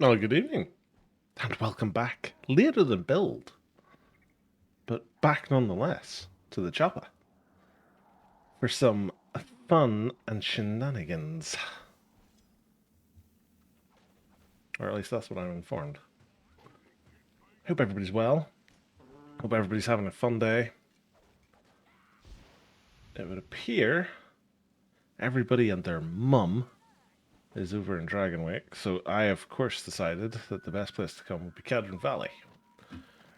Oh, good evening, and welcome back. Later than build, but back nonetheless to the Choppa for some fun and shenanigans. Or at least that's what I'm informed. Hope everybody's well. Hope everybody's having a fun day. It would appear everybody and their mum is over in Dragonwick, so I, of course, decided that the best place to come would be Cadron Valley.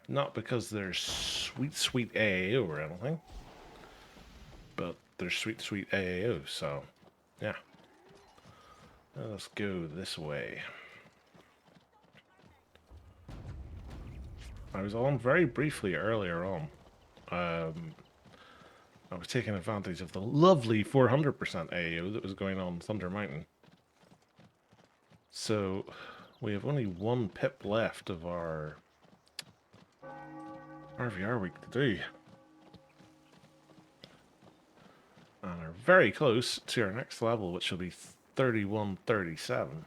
Not because there's sweet, sweet AAO or anything, but there's sweet, sweet AAO, so yeah. Let's go this way. I was on very briefly earlier on. I was taking advantage of the lovely 400% AAO that was going on Thunder Mountain. So we have only one pip left of our RVR week to do. And are very close to our next level, which will be 3137.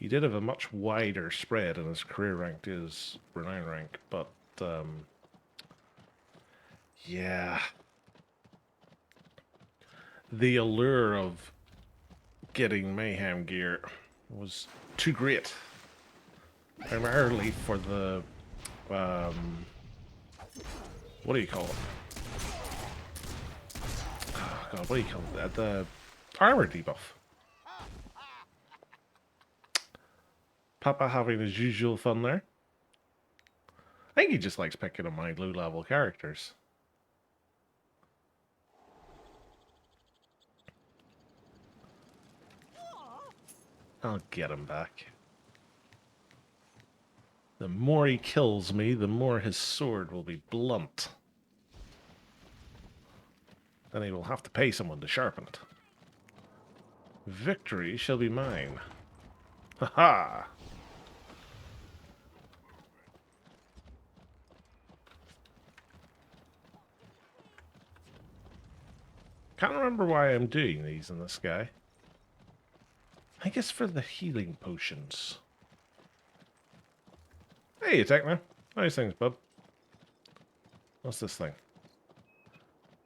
He did have a much wider spread in his career rank to his renown rank, but yeah. The allure of getting Mayhem gear was too great. Primarily for the, what do you call it? Oh God, what do you call it? The armor debuff. Papa having his usual fun there. I think he just likes picking on my low-level characters. I'll get him back. The more he kills me, the more his sword will be blunt. Then he will have to pay someone to sharpen it. Victory shall be mine. Ha ha! Can't remember why I'm doing these in this guy. I guess for the healing potions. Hey, Techno. Nice things, bud. What's this thing?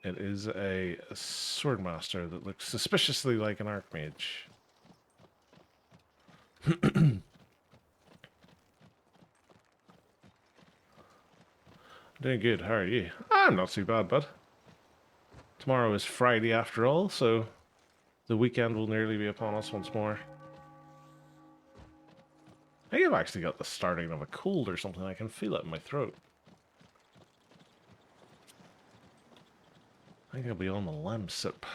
It is a swordmaster that looks suspiciously like an archmage. Doing good, how are you? I'm not too bad, bud. Tomorrow is Friday after all, so the weekend will nearly be upon us once more. I think I've actually got the starting of a cold or something. I can feel it in my throat. I think I'll be on the lamb sip.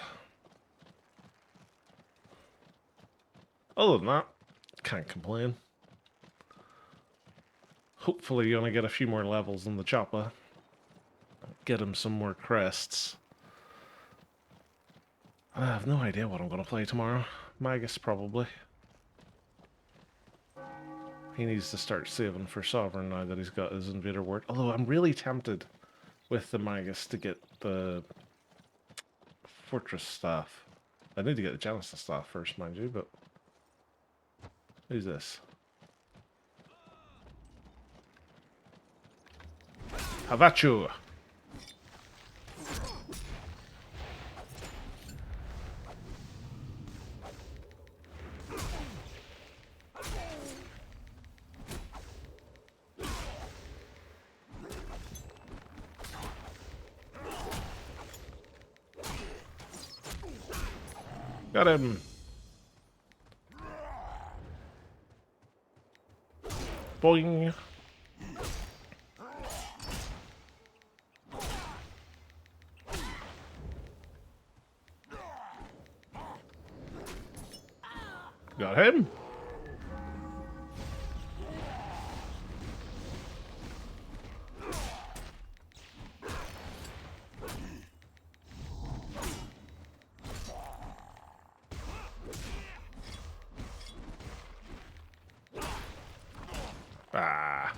Other than that, can't complain. Hopefully gonna get a few more levels in the Choppa. Get him some more crests. I have no idea what I'm gonna play tomorrow. Magus, probably. He needs to start saving for Sovereign now that he's got his Invader Ward. Although I'm really tempted with the Magus to get the Fortress Staff. I need to get the Genesis Staff first, mind you, but... Who's this? Havachu! Got him! Boing! Got him! Ah.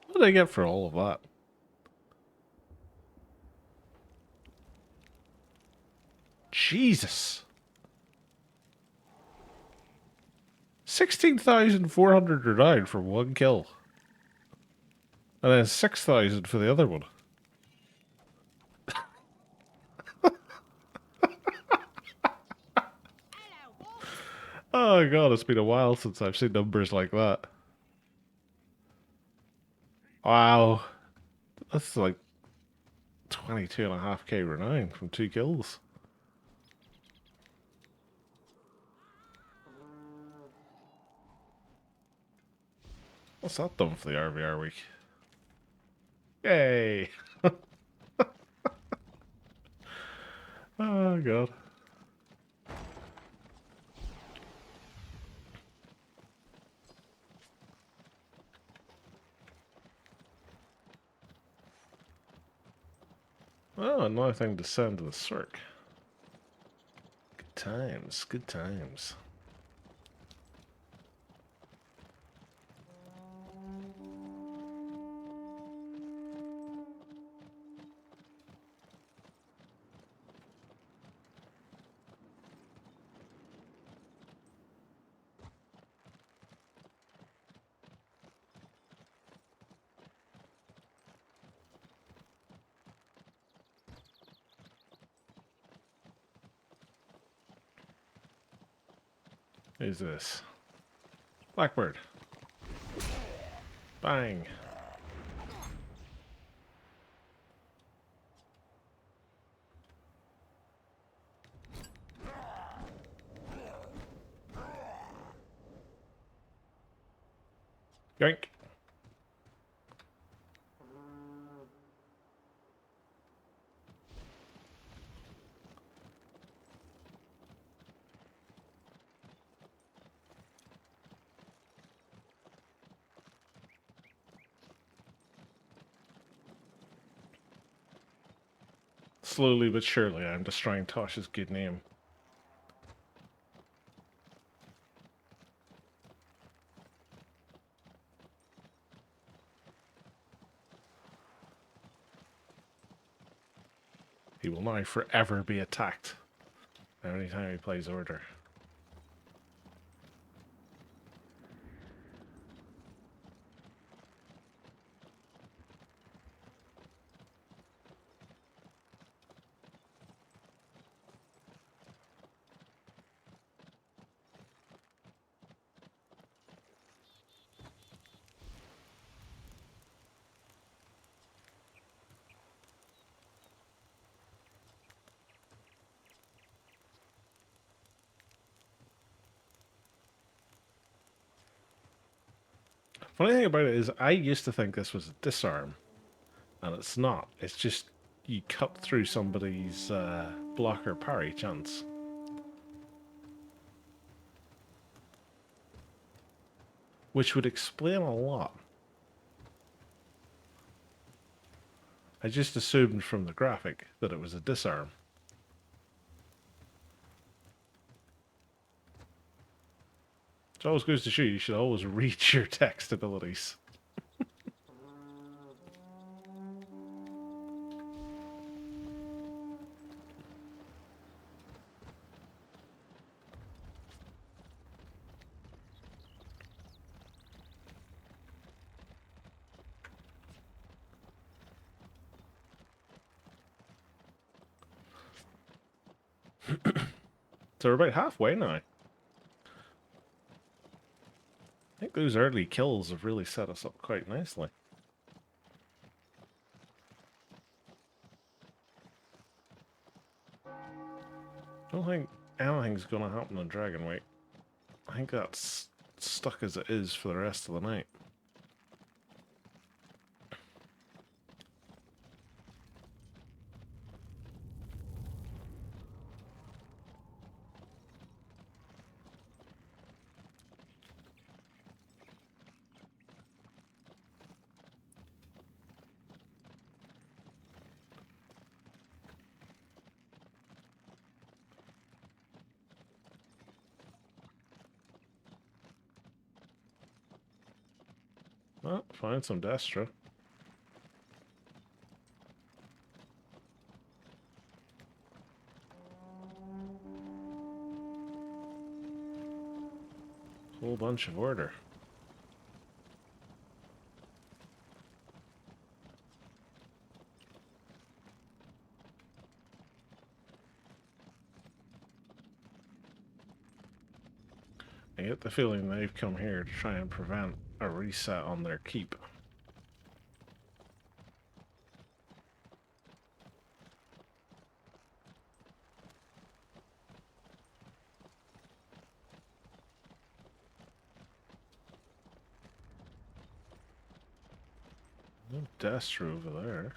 What did I get for all of that? Jesus. 16,409 for one kill. And then 6,000 for the other one. Oh god, it's been a while since I've seen numbers like that. Wow. That's like 22.5k renown from 2 kills. What's that done for the RVR week? Yay! Oh god. Oh, another thing to send to the circ. Good times, good times. Who's this? Blackbird. Bang. Yoink. Slowly but surely, I'm destroying Tosh's good name. He will now forever be attacked every time he plays Order. Funny thing about it is, I used to think this was a disarm, and it's not. It's just you cut through somebody's blocker parry chance. Which would explain a lot. I just assumed from the graphic that it was a disarm. It always goes to show you should always read your text abilities. So we're about halfway now. I think those early kills have really set us up quite nicely. I don't think anything's going to happen on Dragon Week. I think that's stuck as it is for the rest of the night. Well, find some Destra. Whole bunch of order. I get the feeling they've come here to try and prevent a reset on their keep. No Destro over there.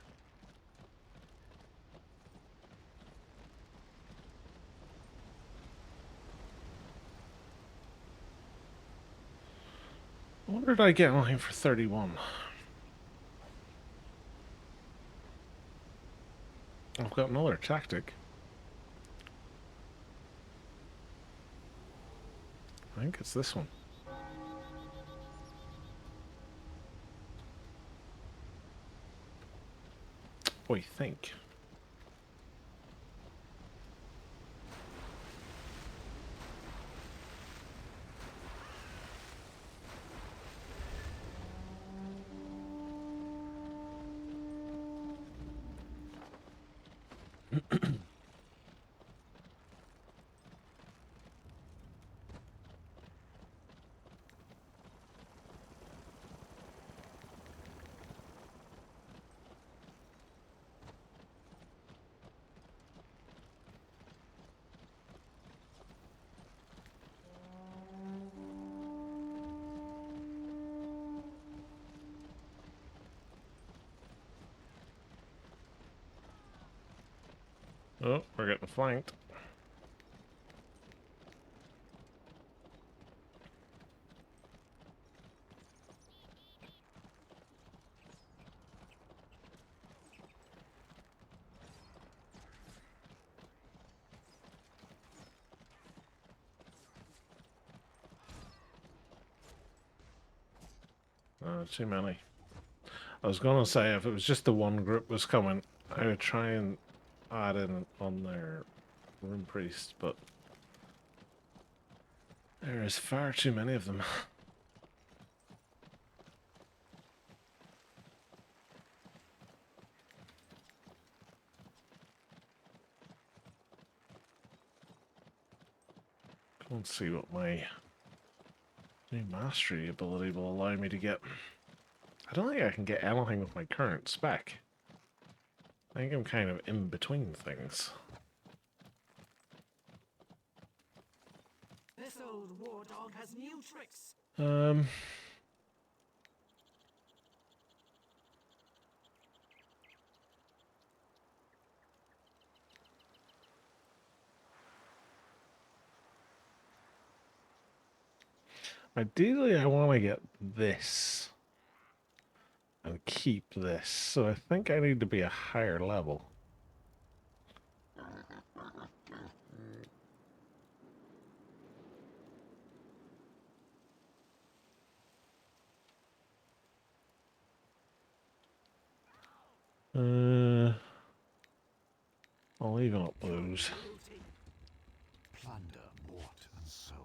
What did I get mine for 31? I've got another tactic. I think it's this one. What do you think? Oh, we're getting flanked. Too many. I was gonna say, if it was just the one group was coming, I would try and add in on their rune priest, but there is far too many of them. Let's see what my new mastery ability will allow me to get. I don't think I can get anything with my current spec. I think I'm kind of in between things. This old war dog has new tricks. Ideally, I want to get this and keep this, so I think I need to be a higher level. I'll even up those. Plunder, mort, and soul.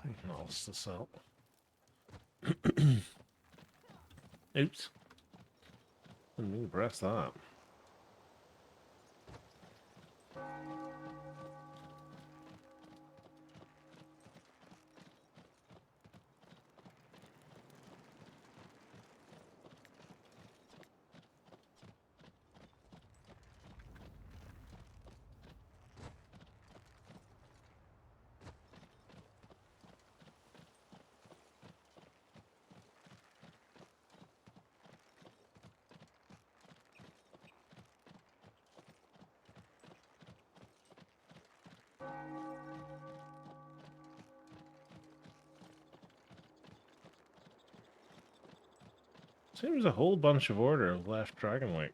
Nothing else to sell. Oops. Didn't mean to press that. Seems a whole bunch of order have left Dragonwake.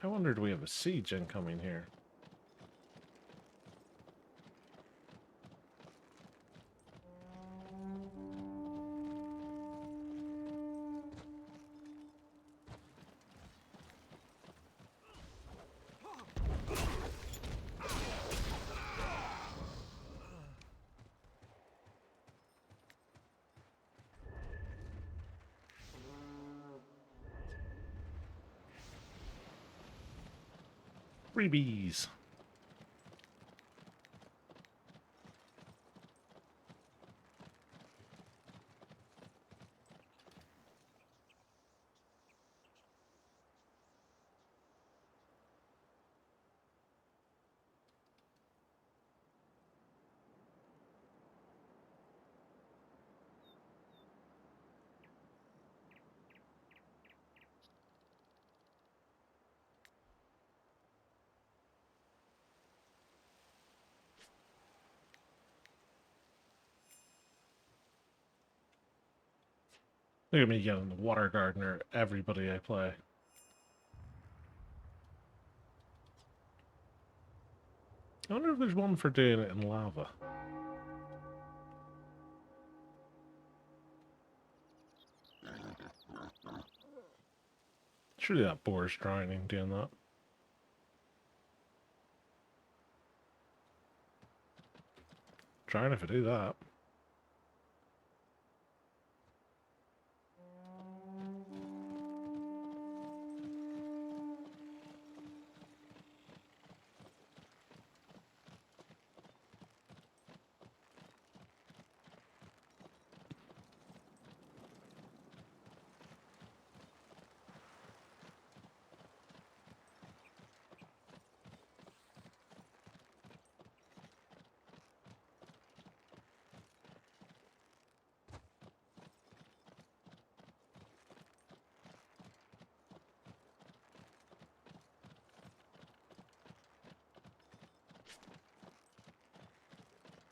I wondered we have a siege incoming here. Freebies. Look at me getting the water gardener, everybody I play. I wonder if there's one for doing it in lava. Surely that boar's drowning doing that. Trying if I do that.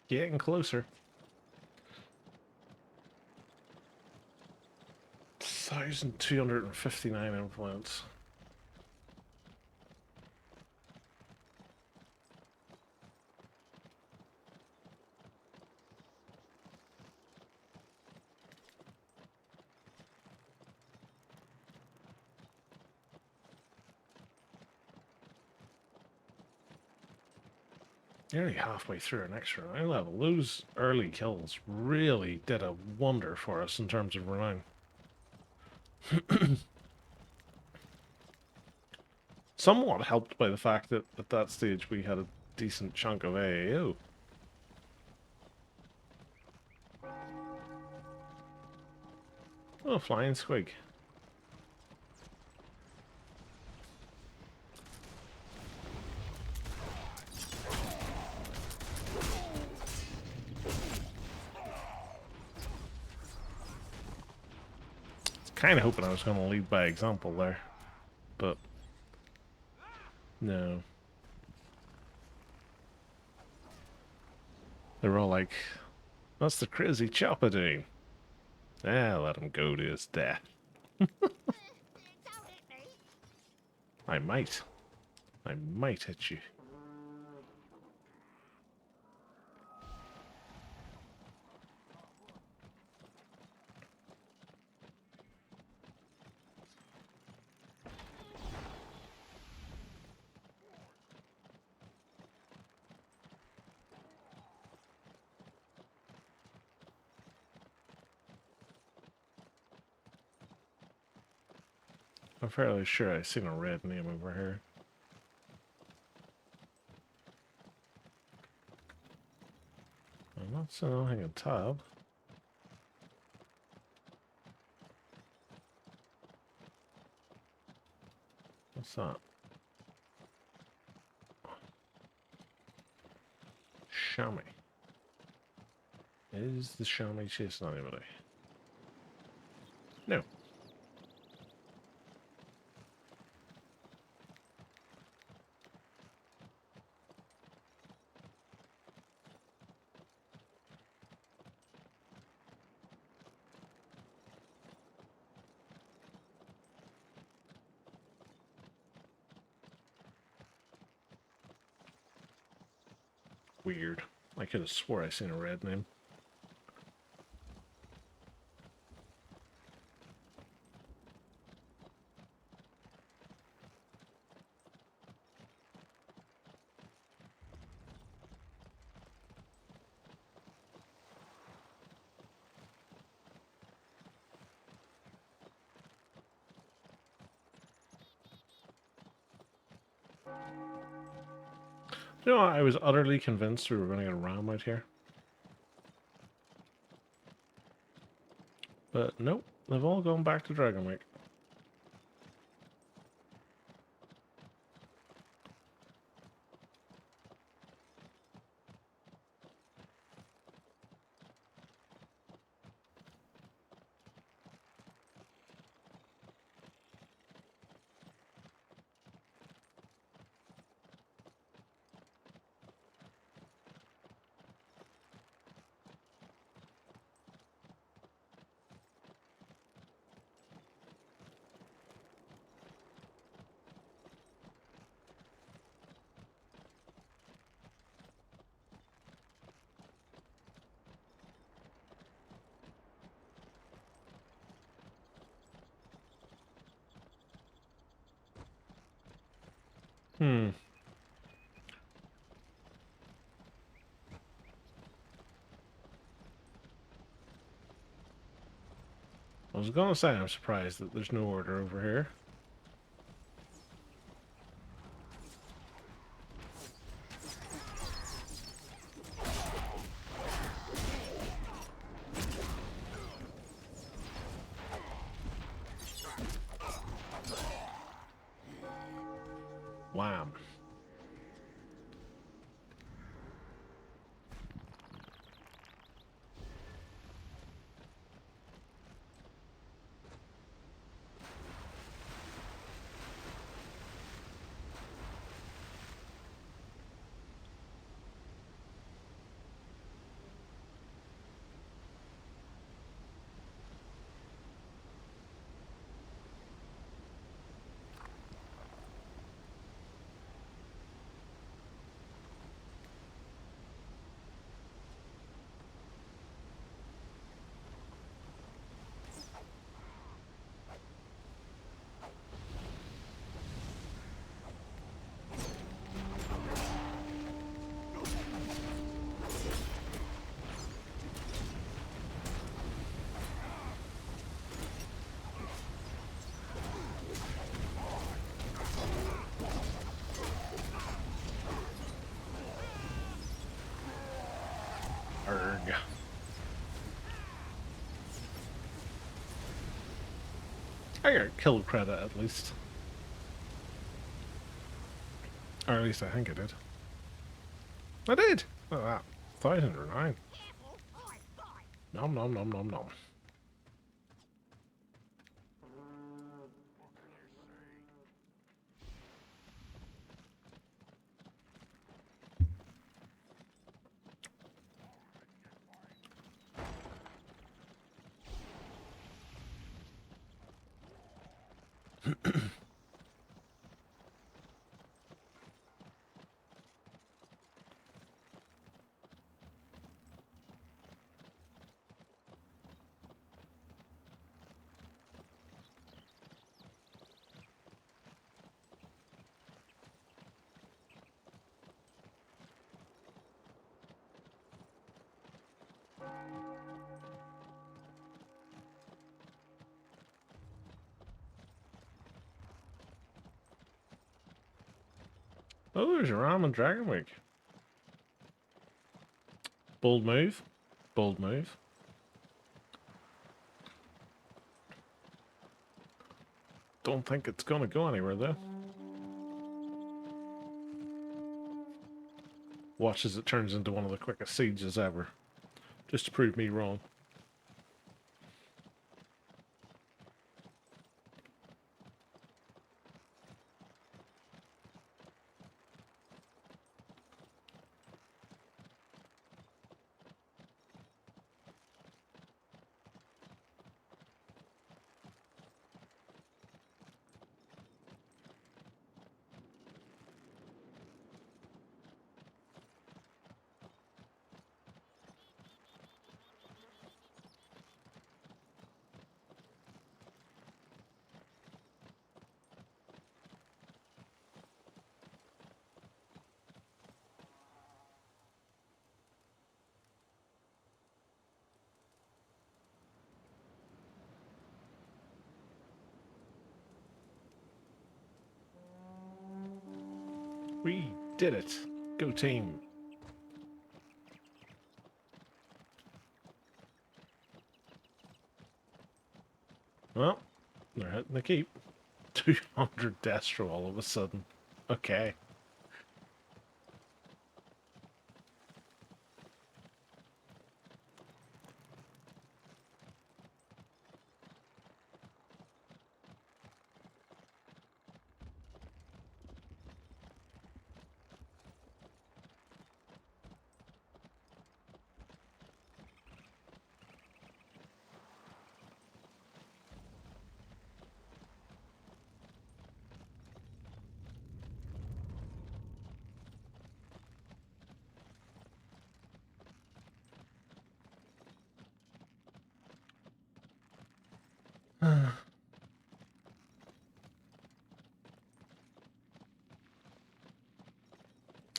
Getting closer. 1,259 influence. Nearly halfway through our next renown level. Those early kills really did a wonder for us in terms of renown. Somewhat helped by the fact that at that stage we had a decent chunk of AAO. Oh, flying squig. Kind of hoping I was going to lead by example there, but no. They were all like, "What's the crazy Choppa doing?" Ah, let him go to his death. I might. I might hit you. I'm fairly sure I seen a red name over here. I'm not seeing anything on top. What's that? Shami. Is the Shami chasing anybody? No. Weird. I could have swore I seen a red name. You know, I was utterly convinced we were going to get a ram right here. But nope, they've all gone back to Dragonwyck. Hmm. I was going to say I'm surprised that there's no order over here. Wham. Arg. I got kill credit at least. Or at least I think I did. I did! Look at that. 1009. Nom nom nom nom nom. Oh, there's a ram and Dragonwyck. Bold move. Bold move. Don't think it's gonna go anywhere though. Watch as it turns into one of the quickest sieges ever. Just to prove me wrong. We did it. Go team. Well, they're hitting the keep. 200 Destro all of a sudden. Okay.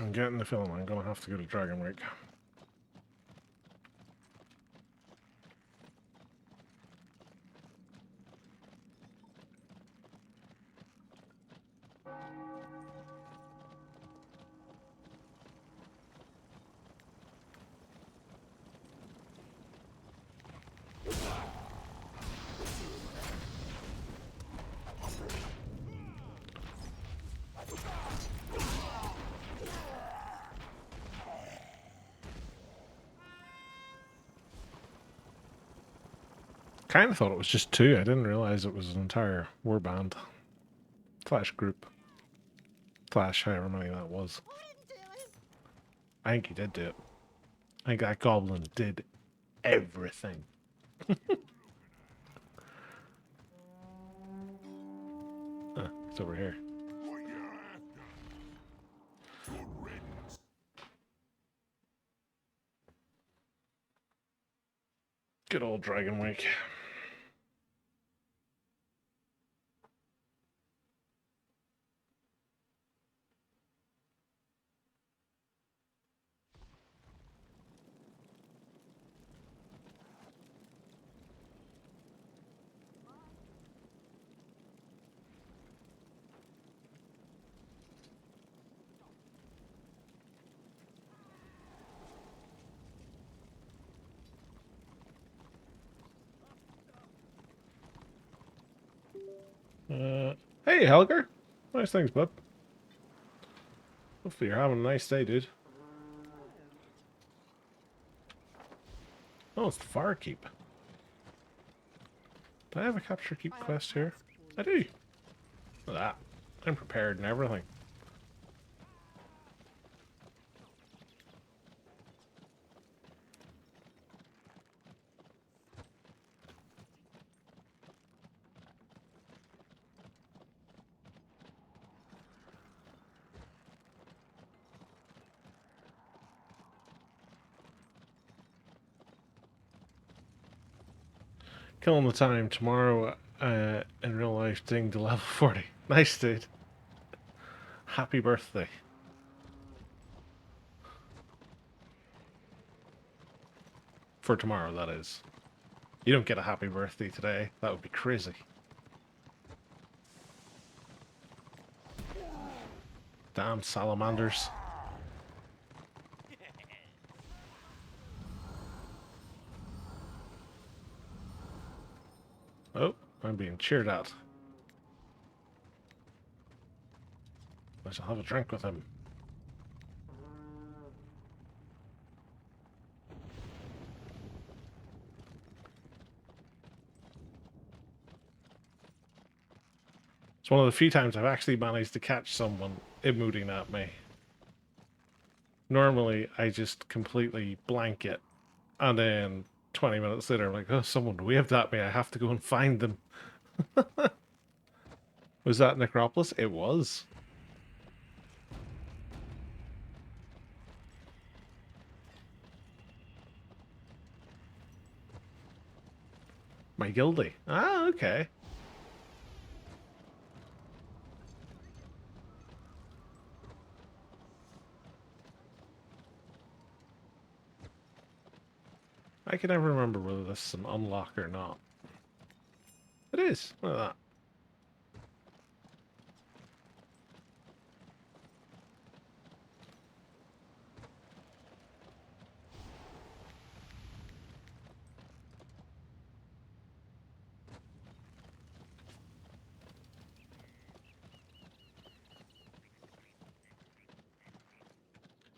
I'm getting the feeling I'm gonna have to go to Dragon Wake. Kind of thought it was just two. I didn't realize it was an entire warband. Slash group. Slash however many that was. I think he did do it. I think that goblin did everything. It's over here. Good old Dragon Wake. Hey, Helger. Nice things, bud. Hopefully you're having a nice day, dude. Oh, it's the Fire Keep. Do I have a Capture Keep quest here? I do. Look at that. I'm prepared and everything. Killing the time tomorrow in real life ding to level 40. Nice, dude. Happy birthday. For tomorrow, that is. You don't get a happy birthday today. That would be crazy. Damn salamanders. Oh, I'm being cheered at. I shall have a drink with him. It's one of the few times I've actually managed to catch someone emoting at me. Normally, I just completely blank it. And then 20 minutes later, I'm like, oh, someone waved at me. I have to go and find them. Was that Necropolis? It was. My guildie. Ah, okay. I can never remember whether this is an unlock or not. It is. Look at that.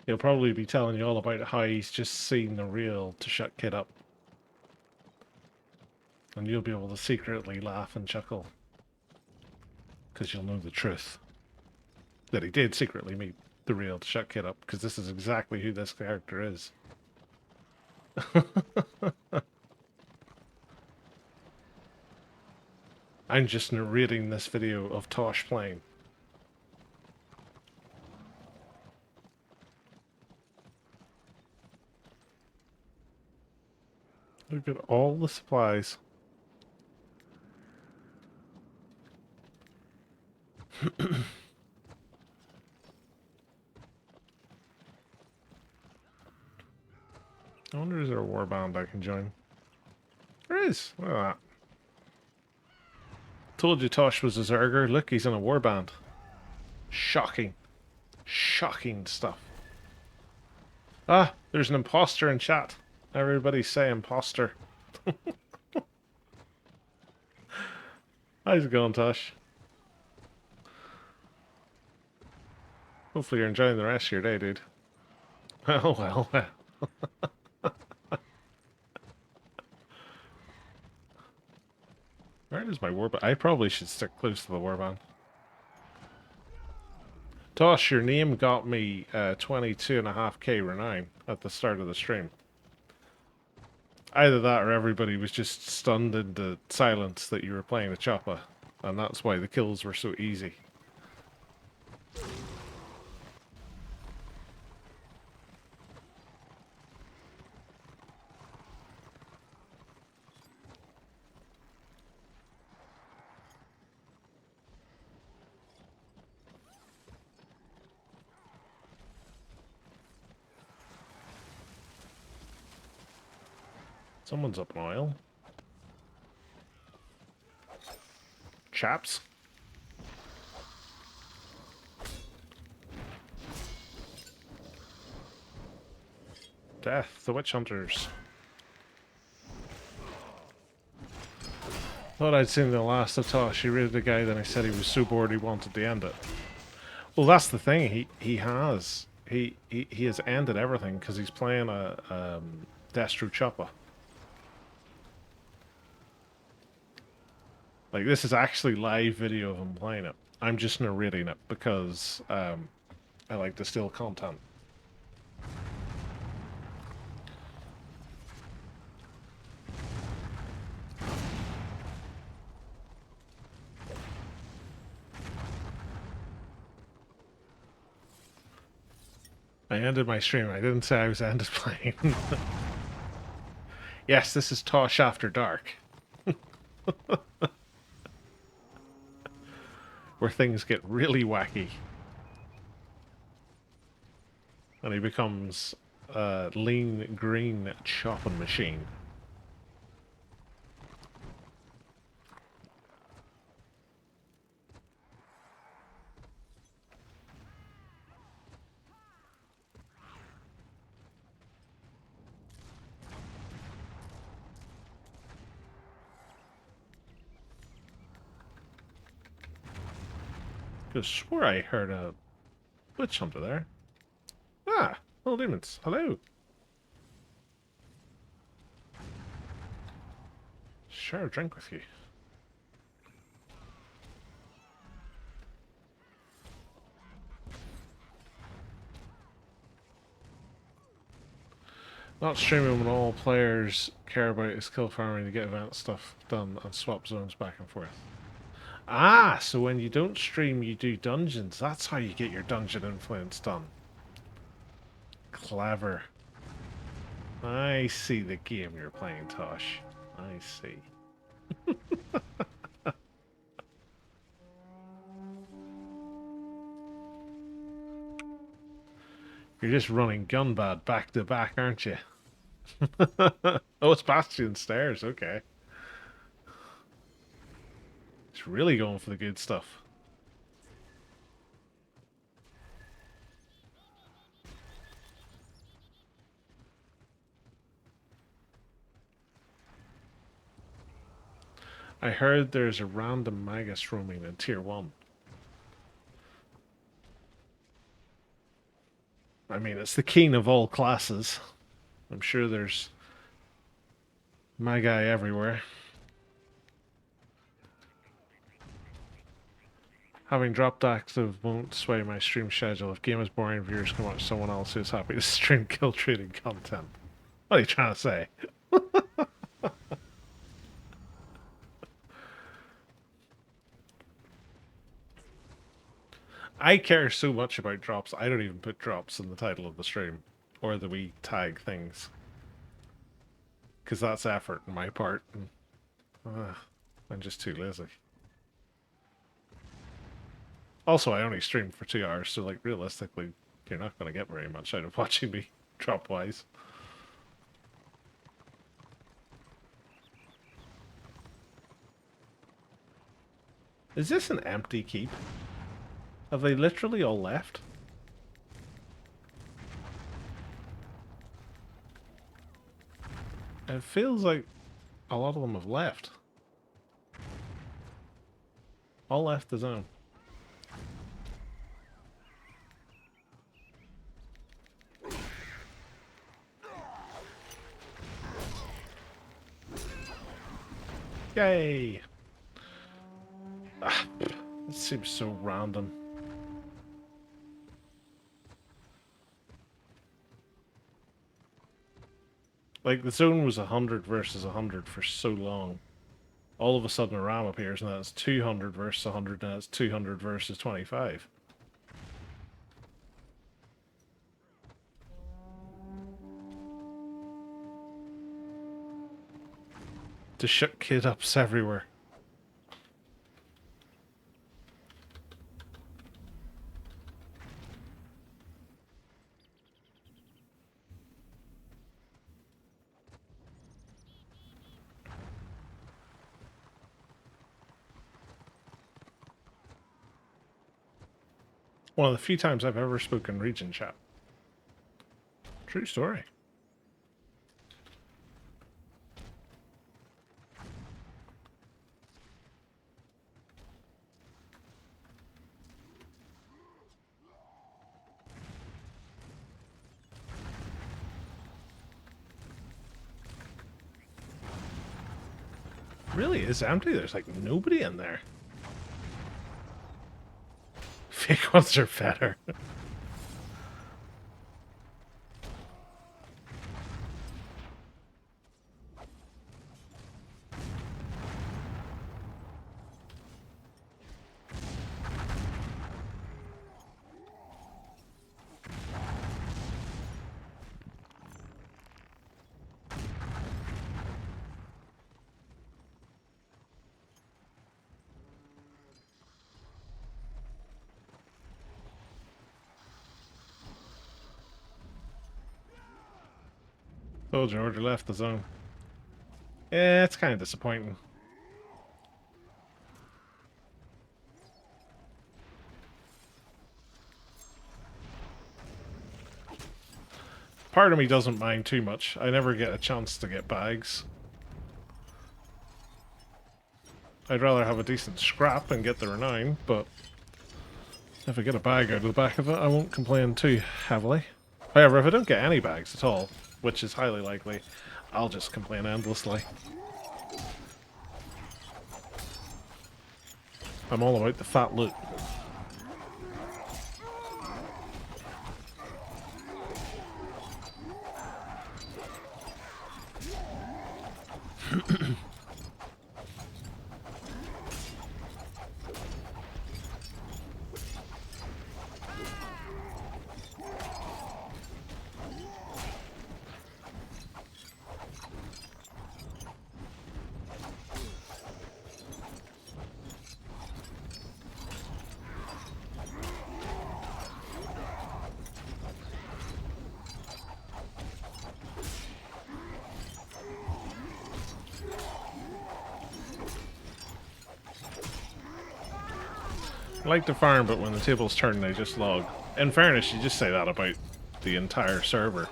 He'll probably be telling you all about how he's just seen the real to shut kid up. And you'll be able to secretly laugh and chuckle. Because you'll know the truth. That he did secretly meet the real to shut kid up. Because this is exactly who this character is. I'm just narrating this video of Tosh playing. Look at all the supplies. I wonder is there a warband I can join? There is. Look at that. Told you Tosh was a Zerger. Look, he's in a warband. Shocking. Shocking stuff. Ah, there's an imposter in chat. Everybody say imposter. How's it going, Tosh? Hopefully you're enjoying the rest of your day, dude. Oh, well. Where is my warband? I probably should stick close to the warband. Tosh, your name got me 22.5k renown at the start of the stream. Either that or everybody was just stunned into silence that you were playing a Choppa. And that's why the kills were so easy. Someone's up in oil. Chaps. Death, the witch hunters. Thought I'd seen the last of Tosh. He raided a guy, then he said he was so bored he wanted to end it. Well, that's the thing. He has ended everything because he's playing a Destro Choppa. Like, this is actually live video of him playing it. I'm just narrating it because I like to steal content. I ended my stream. I didn't say I was ended playing. Yes, this is Tosh After Dark. Where things get really wacky. And he becomes a lean green chopping machine. I swore I heard a witch hunter there. Ah, little demons. Hello. Share a drink with you. Not streaming when all players care about is kill farming to get event stuff done and swap zones back and forth. Ah, so when you don't stream, you do dungeons. That's how you get your dungeon influence done. Clever. I see the game you're playing, Tosh. I see. You're just running Gunbad back to back, aren't you? Oh, it's Bastion Stairs, okay. It's really going for the good stuff. I heard there's a random Magus roaming in Tier 1. I mean, it's the king of all classes. I'm sure there's my guy everywhere. Having dropped active won't sway my stream schedule. If game is boring, viewers can watch someone else who's happy to stream kill trading content. What are you trying to say? I care so much about drops, I don't even put drops in the title of the stream. Or the wee tag things. Because that's effort on my part. And, I'm just too lazy. Also, I only streamed for 2 hours, so like realistically, you're not going to get very much out of watching me drop-wise. Is this an empty keep? Have they literally all left? It feels like a lot of them have left. All left the zone. Yay! It seems so random. Like, the zone was 100 versus 100 for so long. All of a sudden a ram appears and that's 200 versus 100 and that's 200 versus 25. To shut kid ups everywhere. One of the few times I've ever spoken region chat. True story. Really is empty. There's like nobody in there. Fake ones are better. Soldier order left the zone. Yeah, it's kind of disappointing. Part of me doesn't mind too much. I never get a chance to get bags. I'd rather have a decent scrap and get the renown, but if I get a bag out of the back of it, I won't complain too heavily. However, if I don't get any bags at all, which is highly likely, I'll just complain endlessly. I'm all about the fat loot. I like to farm, but when the tables turn, they just log. In fairness, you just say that about the entire server.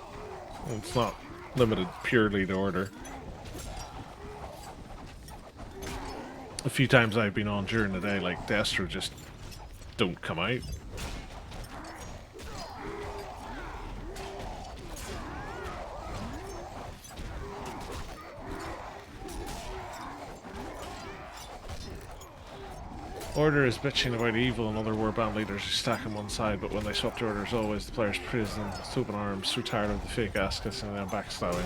It's not limited purely to order. A few times I've been on during the day, like Destro just don't come out. Order is bitching about evil and other warband leaders who stack on one side, but when they swap to Order, as always, the players praise them with open arms, so tired of the fake ass kissing and then backstabbing.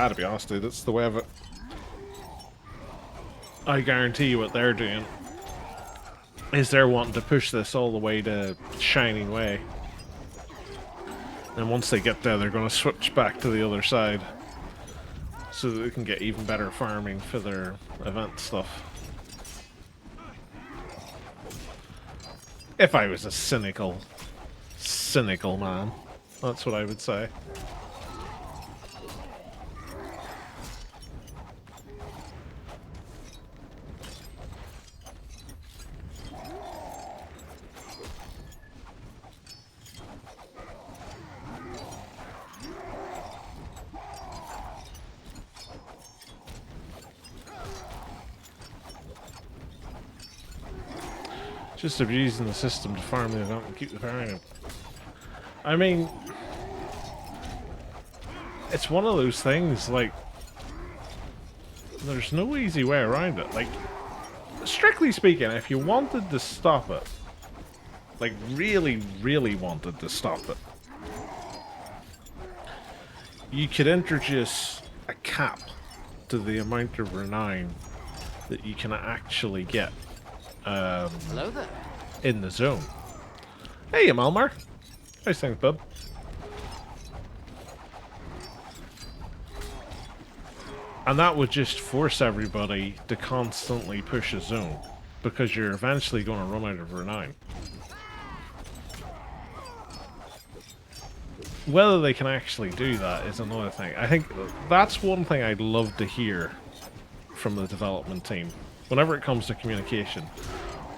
To be honest, dude, that's the way of it. I guarantee you what they're doing is they're wanting to push this all the way to Shining Way. And once they get there, they're going to switch back to the other side so that they can get even better farming for their event stuff. If I was a cynical man, that's what I would say. Just abusing the system to farm the event and keep the party. I mean, it's one of those things, like, there's no easy way around it. Like, strictly speaking, if you wanted to stop it, like, really, really wanted to stop it, you could introduce a cap to the amount of renown that you can actually get Hello there. in the zone. Hey, Amalmar. How's things, bub? And that would just force everybody to constantly push a zone, because you're eventually going to run out of renown. Whether they can actually do that is another thing. I think that's one thing I'd love to hear from the development team. Whenever it comes to communication,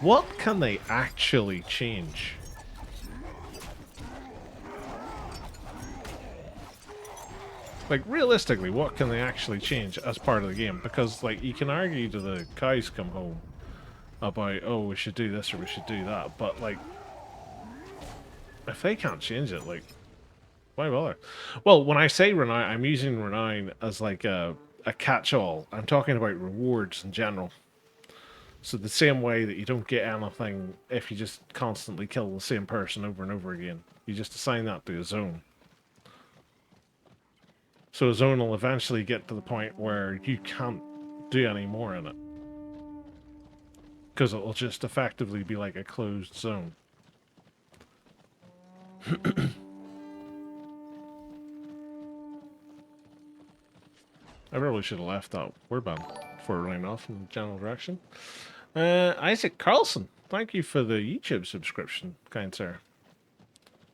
what can they actually change? Like, realistically, what can they actually change as part of the game? Because, like, you can argue to the cows come home about, oh, we should do this or we should do that, but, like, if they can't change it, like, why bother? Well, when I say renown, I'm using renown as, like, a catch-all. I'm talking about rewards in general. So the same way that you don't get anything if you just constantly kill the same person over and over again. You just assign that to a zone. So a zone will eventually get to the point where you can't do any more in it. Because it will just effectively be like a closed zone. I probably should have left that warband before running off in the general direction. Isaac Carlson, thank you for the YouTube subscription, kind sir.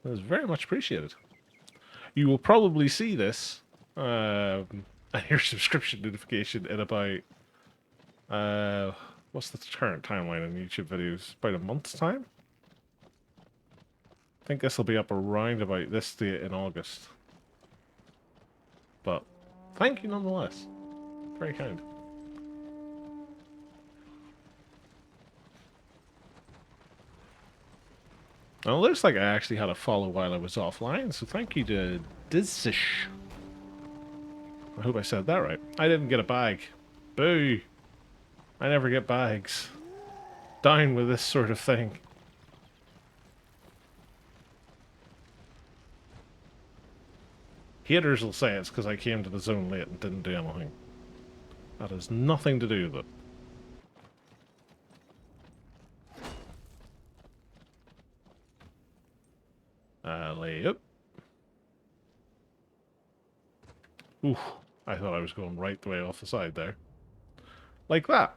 That is very much appreciated. You will probably see this and your subscription notification in about what's the current timeline on YouTube videos? About a month's time? I think this will be up around about this date in August. But thank you nonetheless. Very kind. Well, it looks like I actually had a follow while I was offline, so thank you to Dizish. I hope I said that right. I didn't get a bag. Boo! I never get bags. Down with this sort of thing. Haters will say it's because I came to the zone late and didn't do anything. That has nothing to do with it. Lay up. Oof, I thought I was going right the way off the side there. Like that.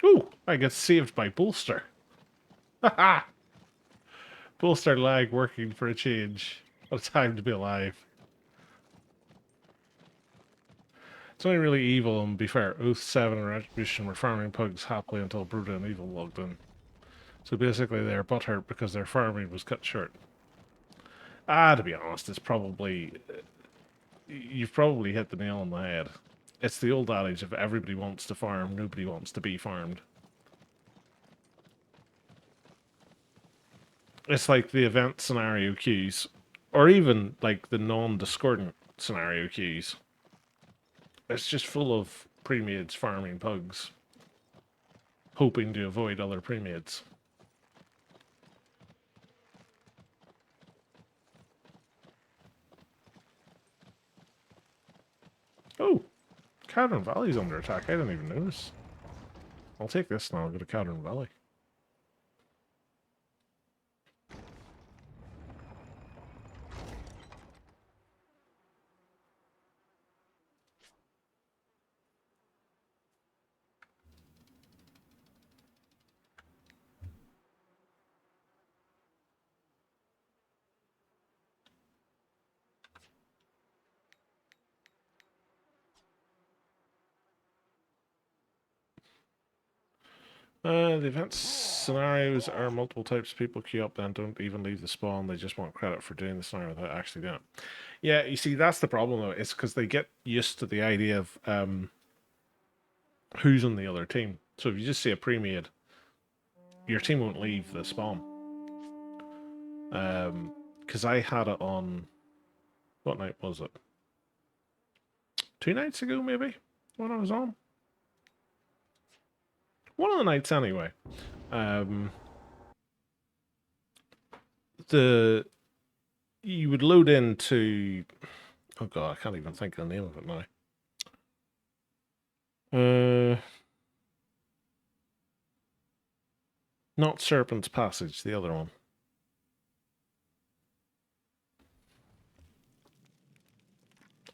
Ooh, I get saved by Bolster. Haha! Bolster lag working for a change. What a time to be alive. It's only really evil, and be fair, Oath 7 and Retribution were farming pugs happily until Bruta and Evil logged in. So basically they're butthurt because their farming was cut short. To be honest, it's probably... You've probably hit the nail on the head. It's the old adage of everybody wants to farm, nobody wants to be farmed. It's like the event scenario queues, or even like the non-discordant scenario queues. It's just full of pre-mades farming pugs, hoping to avoid other pre-mades. Oh, Cavern Valley's under attack. I didn't even notice. I'll take this now. I'll go to Cavern Valley. The event scenarios are multiple types of people queue up and don't even leave the spawn. They just want credit for doing the scenario without actually doing it. Yeah, you see, that's the problem though. It's because they get used to the idea of who's on the other team. So if you just see a pre-made, your team won't leave the spawn. Because I had it on... What night was it? 2 nights ago, maybe? When I was on? One of the nights, anyway. You would load into... Oh god, I can't even think of the name of it now. Not Serpent's Passage, the other one.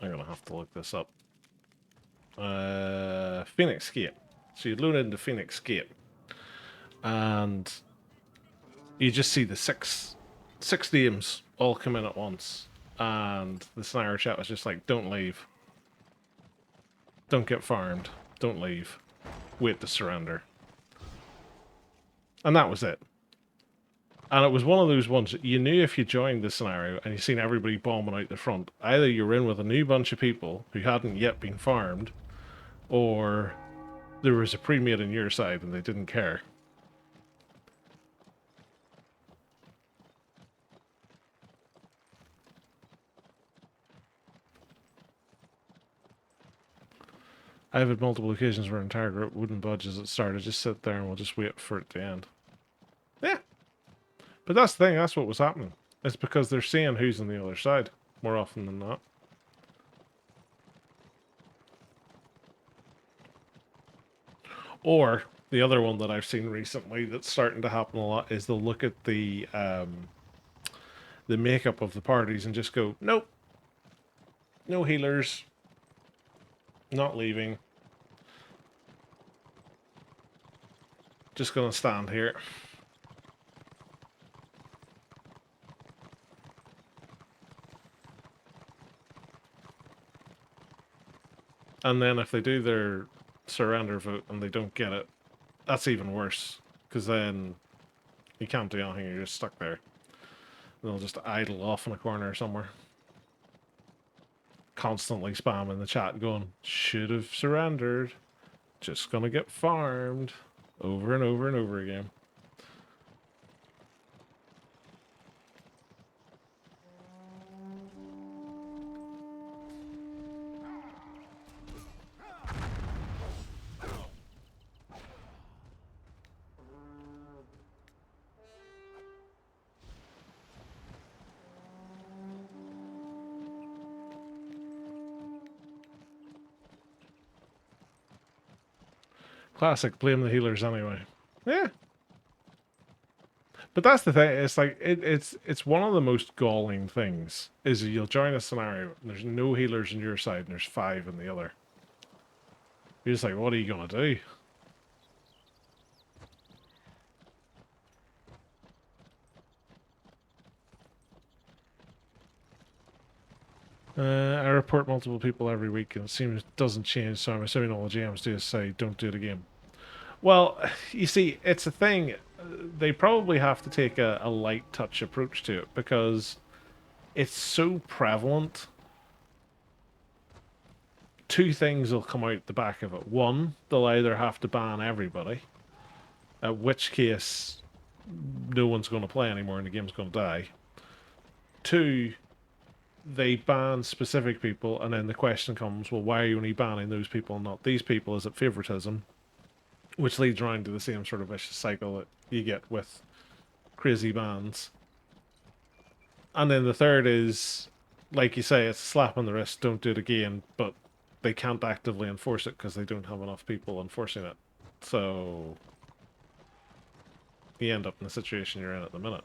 I'm gonna have to look this up. Phoenix Gate. So you'd load into Phoenix Gate, and you just see the six names all come in at once, and the scenario chat was just like, "Don't leave. Don't get farmed. Don't leave. Wait to surrender." And that was it. And it was one of those ones that you knew if you joined the scenario and you seen everybody bombing out the front, either you're in with a new bunch of people who hadn't yet been farmed, or there was a pre-made on your side and they didn't care. I've had multiple occasions where an entire group wouldn't budge as it started. Just sit there and we'll just wait for it to end. Yeah. But that's the thing, that's what was happening. It's because they're seeing who's on the other side, more often than not. Or, the other one that I've seen recently that's starting to happen a lot is they'll look at the makeup of the parties and just go, nope. No healers. Not leaving. Just gonna stand here. And then if they do their surrender vote and they don't get it, that's even worse. Because then you can't do anything, you're just stuck there. And they'll just idle off in a corner somewhere. Constantly spamming the chat going, should have surrendered. Just gonna get farmed. Over and over and over again. Classic, blame the healers anyway. Yeah. But that's the thing, it's like, it's one of the most galling things, is you'll join a scenario, and there's no healers on your side, and there's 5 on the other. You're just like, what are you gonna do? I report multiple people every week, and it seems it doesn't change, so I'm assuming all the GMs do is say, don't do it again. Well, you see, it's a thing. They probably have to take a light touch approach to it, because it's so prevalent. 2 things will come out the back of it. One, they'll either have to ban everybody, at which case no one's going to play anymore and the game's going to die. 2, they ban specific people, and then the question comes, well, why are you only banning those people and not these people? Is it favoritism? Which leads around to the same sort of vicious cycle that you get with crazy bans. And then the third is, like you say, it's a slap on the wrist, don't do it again, but they can't actively enforce it because they don't have enough people enforcing it. So you end up in the situation you're in at the minute.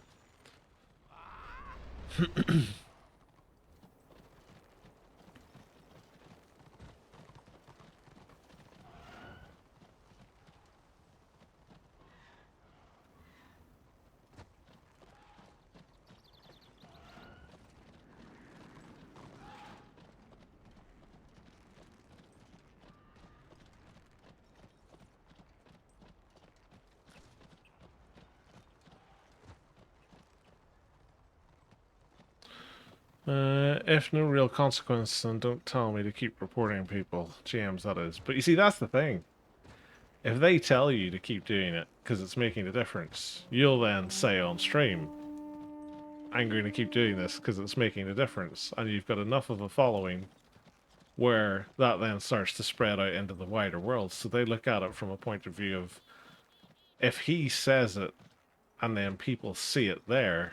If no real consequence, then don't tell me to keep reporting people. GMs, that is. But you see, that's the thing. If they tell you to keep doing it because it's making a difference, you'll then say on stream, I'm going to keep doing this because it's making a difference. And you've got enough of a following where that then starts to spread out into the wider world. So they look at it from a point of view of, if he says it and then people see it there,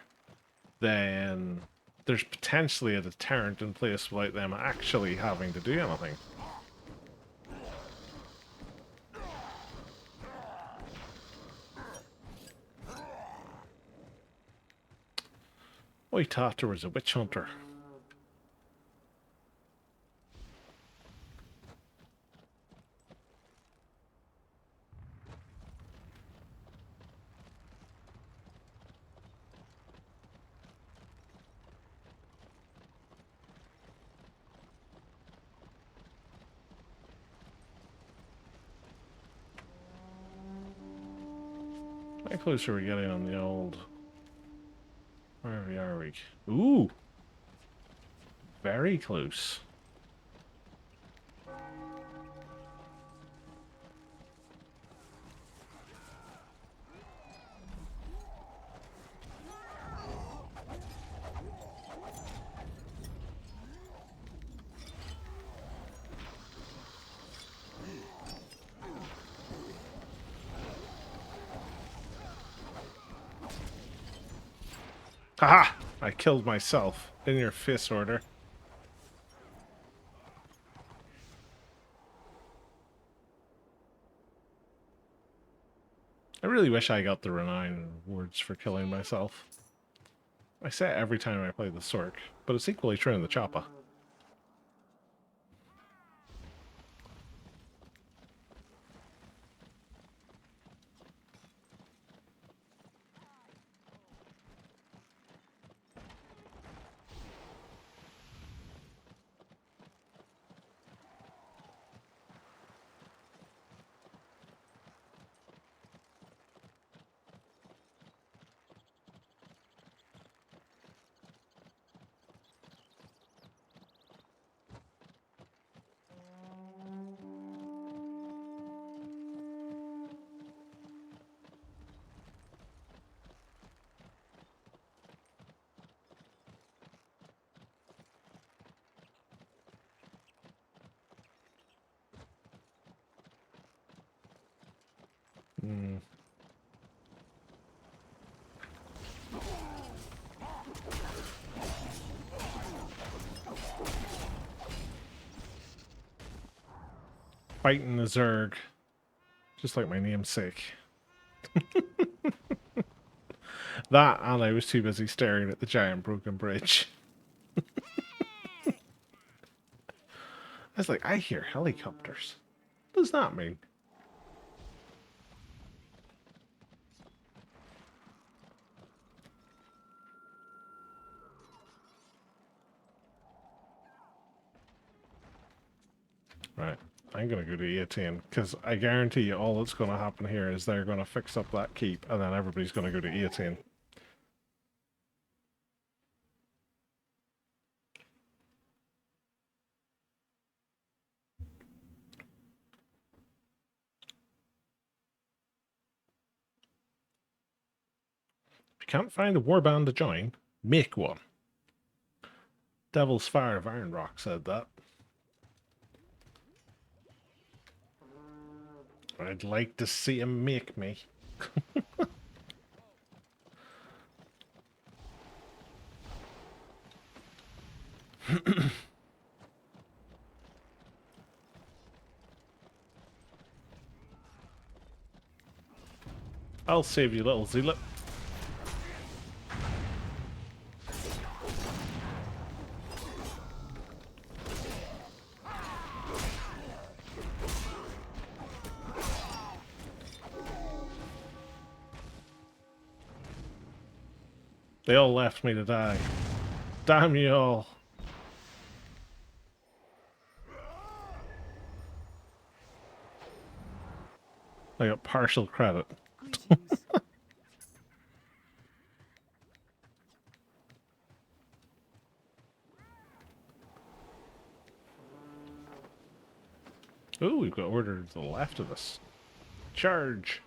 then there's potentially a deterrent in place without them actually having to do anything. I thought there was a witch hunter. How close are we getting on the old... Where are we? Ooh! Very close. Haha! I killed myself. In your face order. I really wish I got the renown rewards for killing myself. I say it every time I play the Sork, but it's equally true in the Choppa. Hmm. Fighting the Zerg. Just like my namesake. That, and I was too busy staring at the giant broken bridge. I was like, I hear helicopters. What does that mean? Right. I'm going to go to 18, because I guarantee you all that's going to happen here is they're going to fix up that keep, and then everybody's going to go to 18. If you can't find a warband to join, make one. Devil's Fire of Iron Rock said that. I'd like to see him make me. I'll save you, little zealot. They all left me to die. Damn you all. I got partial credit. Greetings. Ooh, we've got order to the left of us. Charge!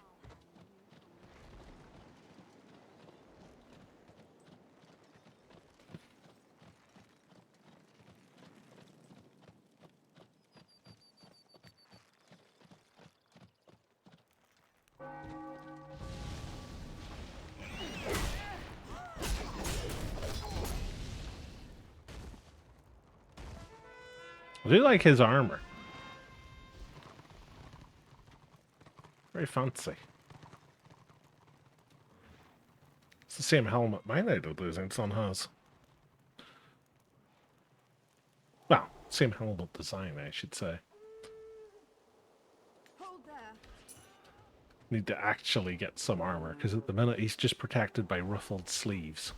I do like his armor. Very fancy. It's the same helmet my Knight of Losing Sun has. Well, same helmet design, I should say. Hold there. Need to actually get some armor, because at the minute he's just protected by ruffled sleeves.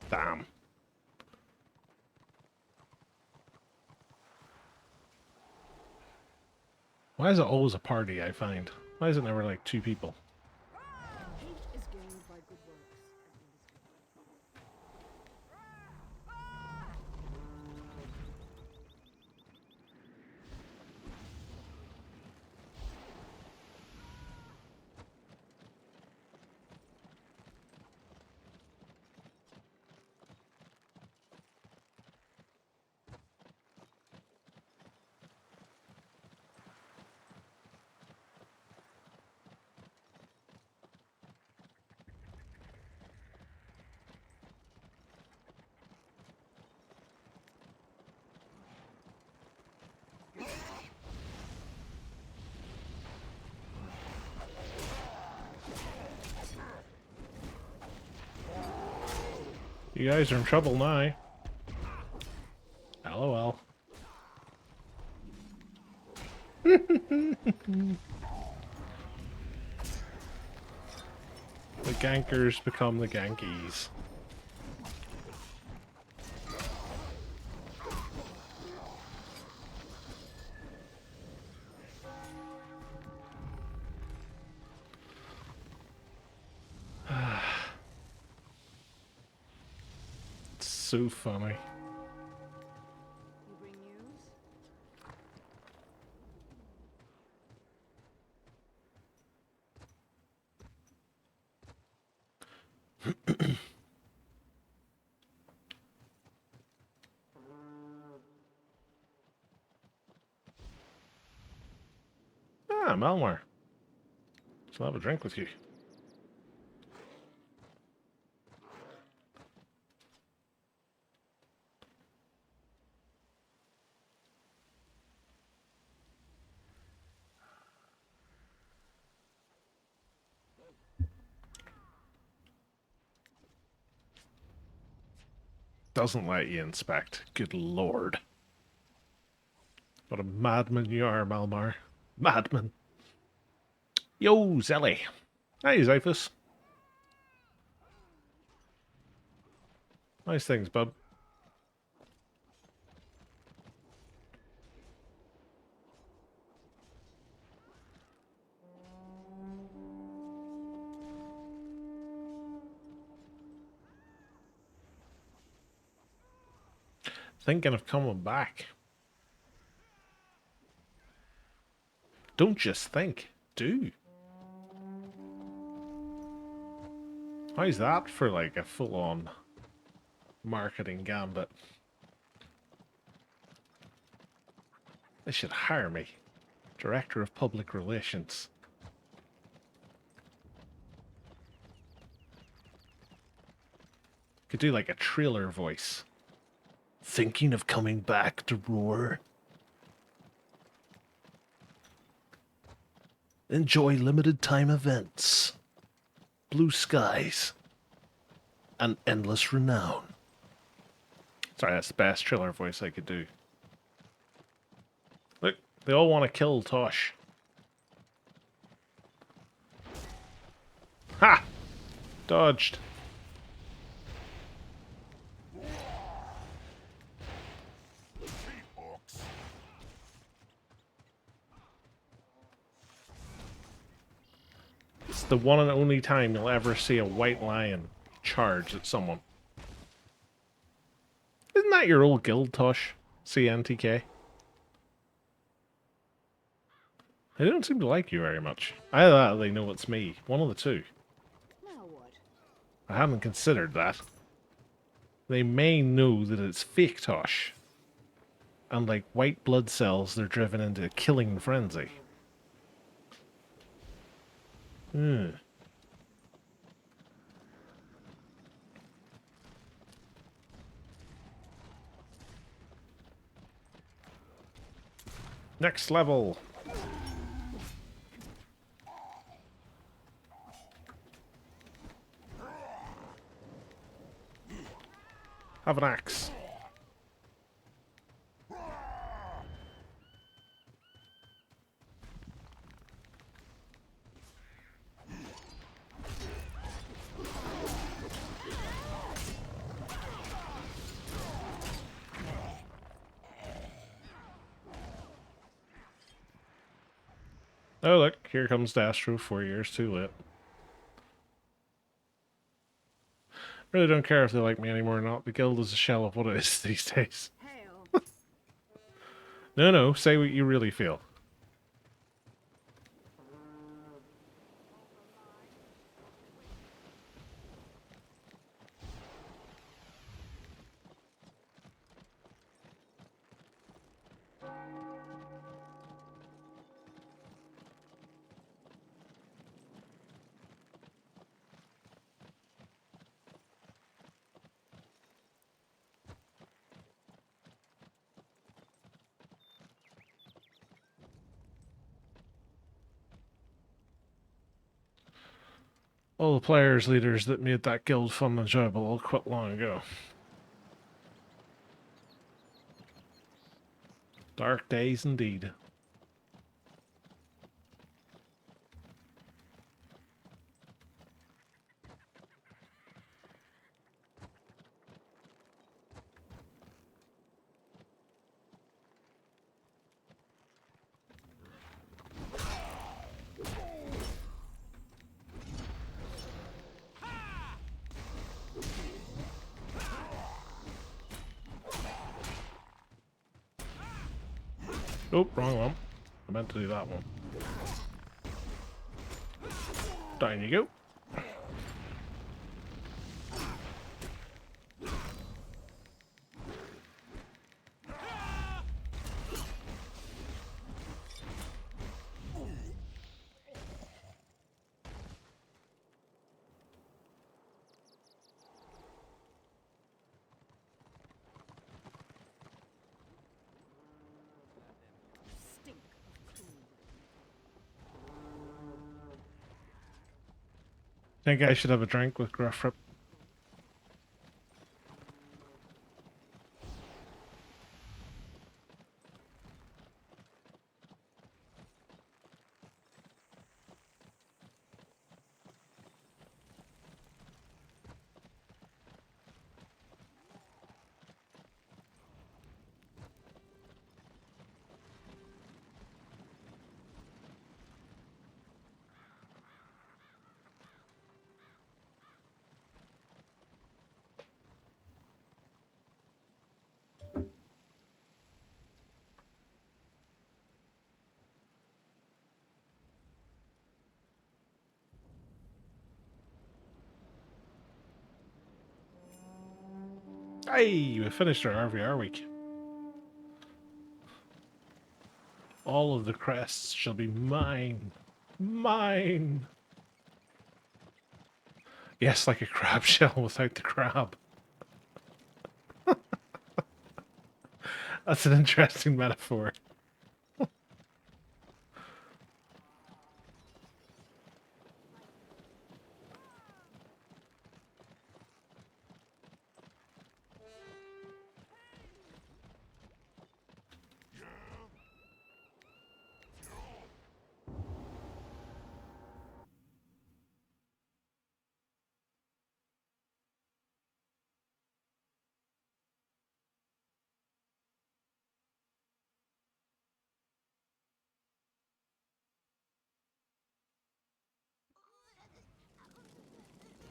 Damn. Why is it always a party, I find? Why is it never like two people? Hate is gained by good works. You guys are in trouble now. LOL. The gankers become the gankies. It's so funny. You bring news? Ah, Malmar. I'll have a drink with you. Doesn't let you inspect. Good lord. What a madman you are, Malmar. Madman. Yo, Zelly. Hey, Zyphus. Nice things, bub. Thinking of coming back. Don't just think. Do. How's that for like a full-on marketing gambit? They should hire me. Director of Public Relations. Could do like a trailer voice. Thinking of coming back to roar? Enjoy limited time events. Blue skies. And endless renown. Sorry, that's the best trailer voice I could do. Look, they all want to kill Tosh. Ha! Dodged. It's the one and only time you'll ever see a white lion charge at someone. Isn't that your old guild, Tosh? CNTK? They don't seem to like you very much. Either that or they know it's me. One of the two. Now what? I haven't considered that. They may know that it's fake Tosh. And like white blood cells, they're driven into a killing frenzy. Hmm. Next level. Have an axe. Oh look, here comes Dastro 4 years too late. Really don't care if they like me anymore or not. The guild is a shell of what it is these days. Hail. No, say what you really feel. All the players, leaders that made that guild fun and enjoyable all quit long ago. Dark days indeed. Oh, wrong one. I meant to do that one. Down you go. Stink of cool. Think I should have a drink with Gruffrip. Hey, we finished our RVR week. All of the crests shall be mine. Mine! Yes, like a crab shell without the crab. That's an interesting metaphor.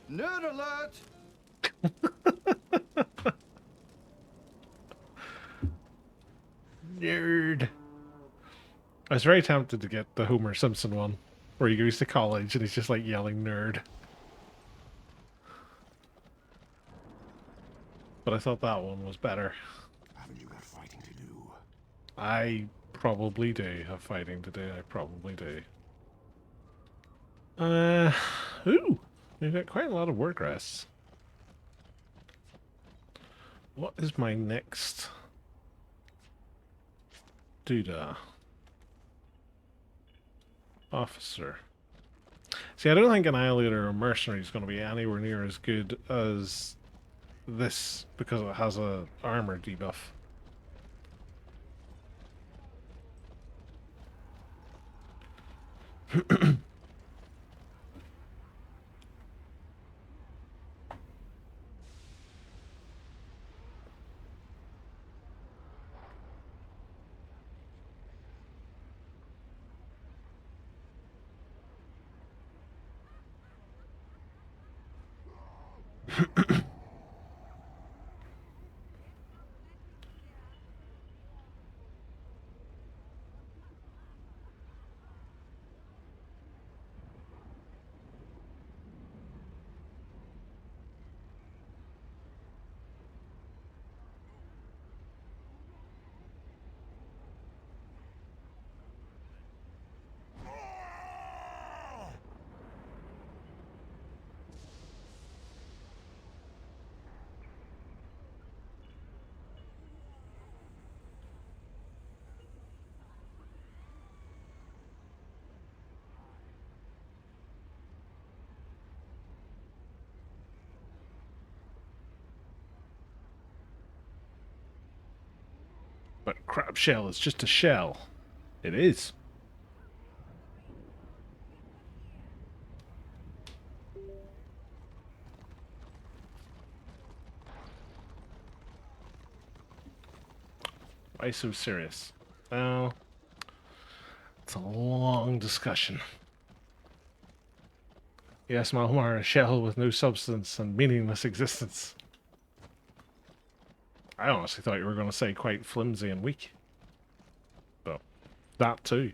Nerd alert! Nerd. I was very tempted to get the Homer Simpson one, where he goes to college and he's just like yelling nerd. But I thought that one was better. Haven't you got fighting to do? I probably do have fighting to do. I probably do. Ooh, we've got quite a lot of work rests. What is my next doodah? Officer. See, I don't think Annihilator or Mercenary is going to be anywhere near as good as this because it has a armor debuff. But crab shell is just a shell. It is. Why so serious? Well, it's a long discussion. Yes, Malmar, a shell with no substance and meaningless existence. I honestly thought you were going to say quite flimsy and weak. But that too.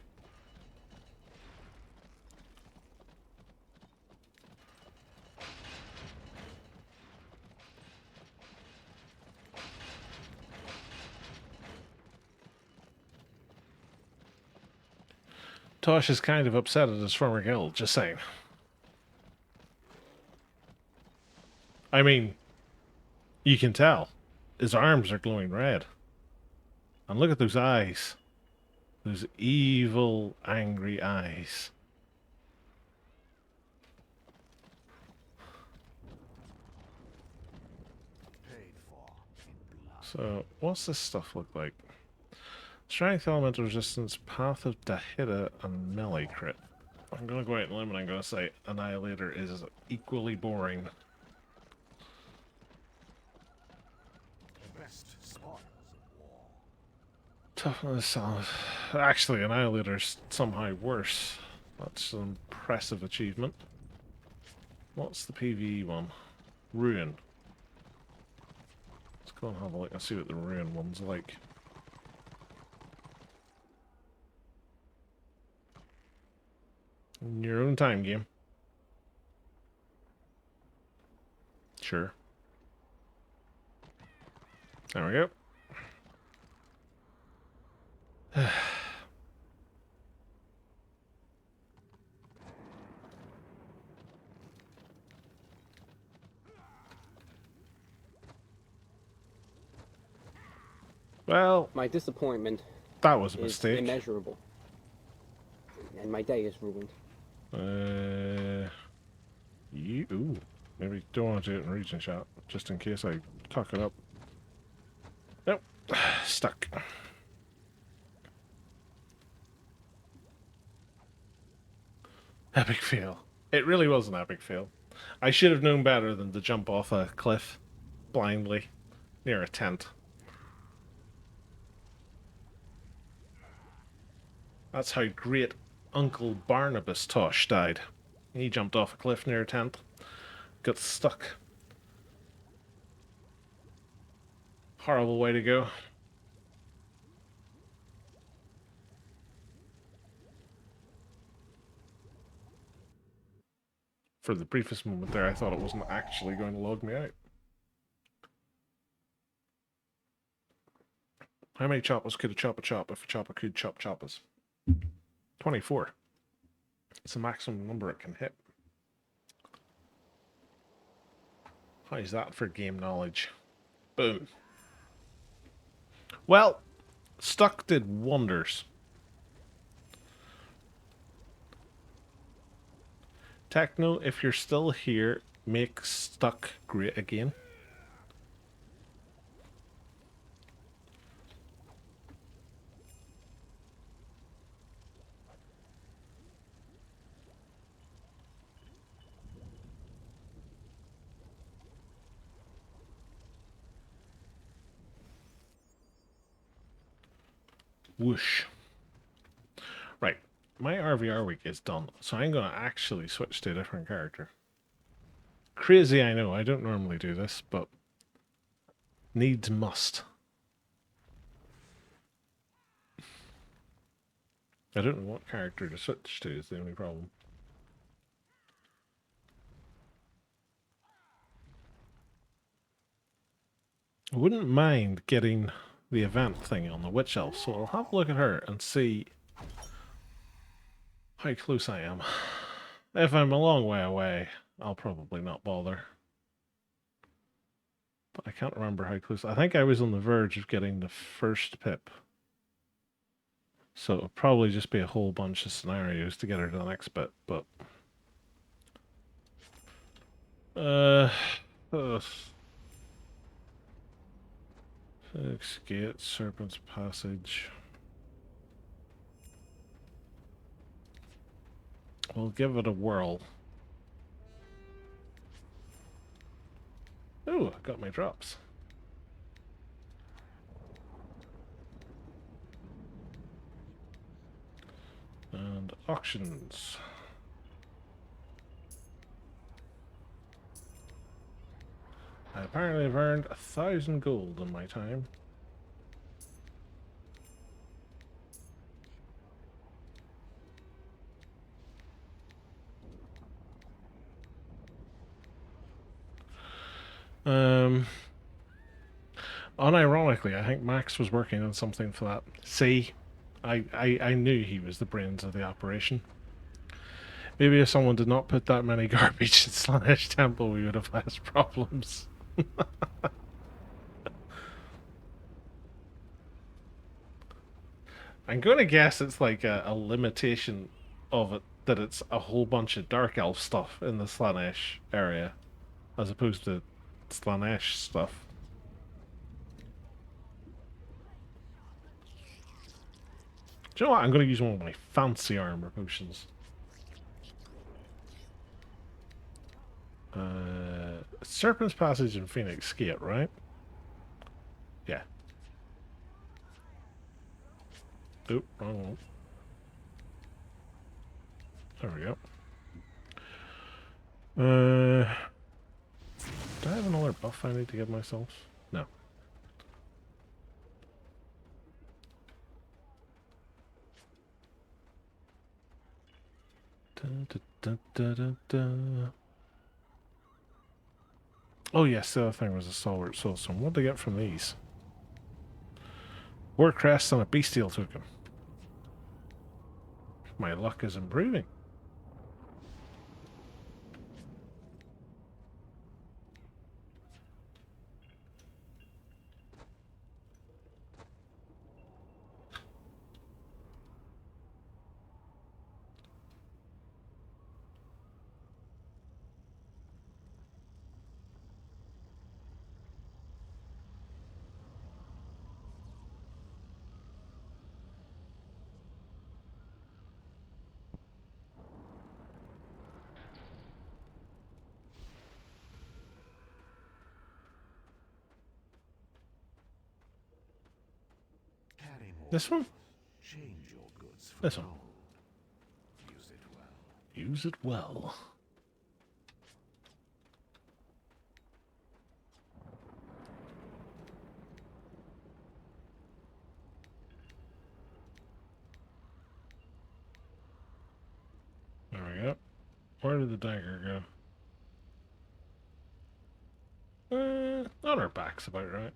Tosh is kind of upset at his former guild, just saying. I mean, you can tell. His arms are glowing red. And look at those eyes. Those evil, angry eyes. Paid for in blood. So, what's this stuff look like? Strength, elemental resistance, path of Dahida, and melee crit. I'm gonna go out on a limb and I'm gonna say Annihilator is equally boring. Best spoils of war. Toughness, actually, Annihilator's somehow worse. That's an impressive achievement. What's the PvE one? Ruin. Let's go and have a look and see what the Ruin one's like. In your own time, game. Sure. There we go. Well, My disappointment that was a is mistake. immeasurable. And my day is ruined. Ooh, maybe don't want to do it in region shot, just in case I cock it up. Nope, stuck. Epic fail. It really was an epic fail. I should have known better than to jump off a cliff blindly near a tent. That's how great Uncle Barnabas Tosh died. He jumped off a cliff near a tent, got stuck. Horrible way to go. For the briefest moment there, I thought it wasn't actually going to log me out. How many choppas could a chopper chop if a chopper could chop choppas? 24. It's the maximum number it can hit. How's that for game knowledge? Boom. Well, stuck did wonders. Techno, if you're still here, make stuck great again. Whoosh. Right, my RVR week is done, so I'm going to actually switch to a different character. Crazy, I know, I don't normally do this, but needs must. I don't know what character to switch to is the only problem. I wouldn't mind getting the event thing on the Witch Elf, so I'll have a look at her and see how close I am. If I'm a long way away, I'll probably not bother. But I can't remember how close. I think I was on the verge of getting the first pip. So it'll probably just be a whole bunch of scenarios to get her to the next bit, but... Fix Gate, Serpent's Passage. We'll give it a whirl. Oh, I got my drops. And auctions. I apparently have earned 1,000 gold in my time. Unironically, I think Max was working on something for that. See, I knew he was the brains of the operation. Maybe if someone did not put that many garbage in Slanesh Temple, we would have less problems. I'm going to guess it's like a limitation of it, that it's a whole bunch of Dark Elf stuff in the Slanesh area, as opposed to Slanesh stuff. Do you know what? I'm going to use one of my fancy armor potions. Serpent's Passage and Phoenix Gate, right? Yeah. Oop, wrong one. There we go. Do I have another buff I need to give myself? No. Oh yes, the other thing was a stalwart soulstone. What did I get from these? 4 crests and a bestial token. My luck is improving. Carry more. This one? Change your goods for This one. gold. Use it well. Use it well. There we go. Where did the dagger go? On her back's about right.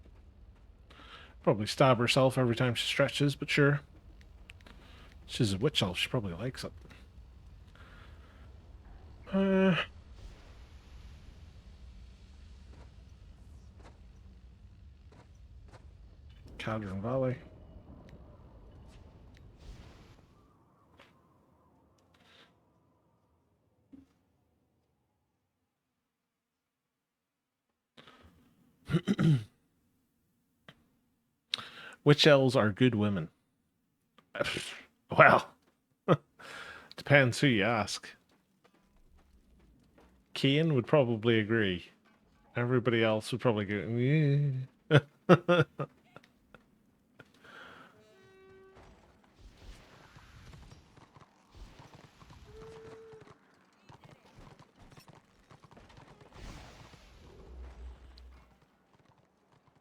Probably stab herself every time she stretches, but sure. She's a witch elf, she probably likes it. Cadron Valley. Witch elves are good women. Well, depends who you ask. Kian would probably agree. Everybody else would probably go, yeah.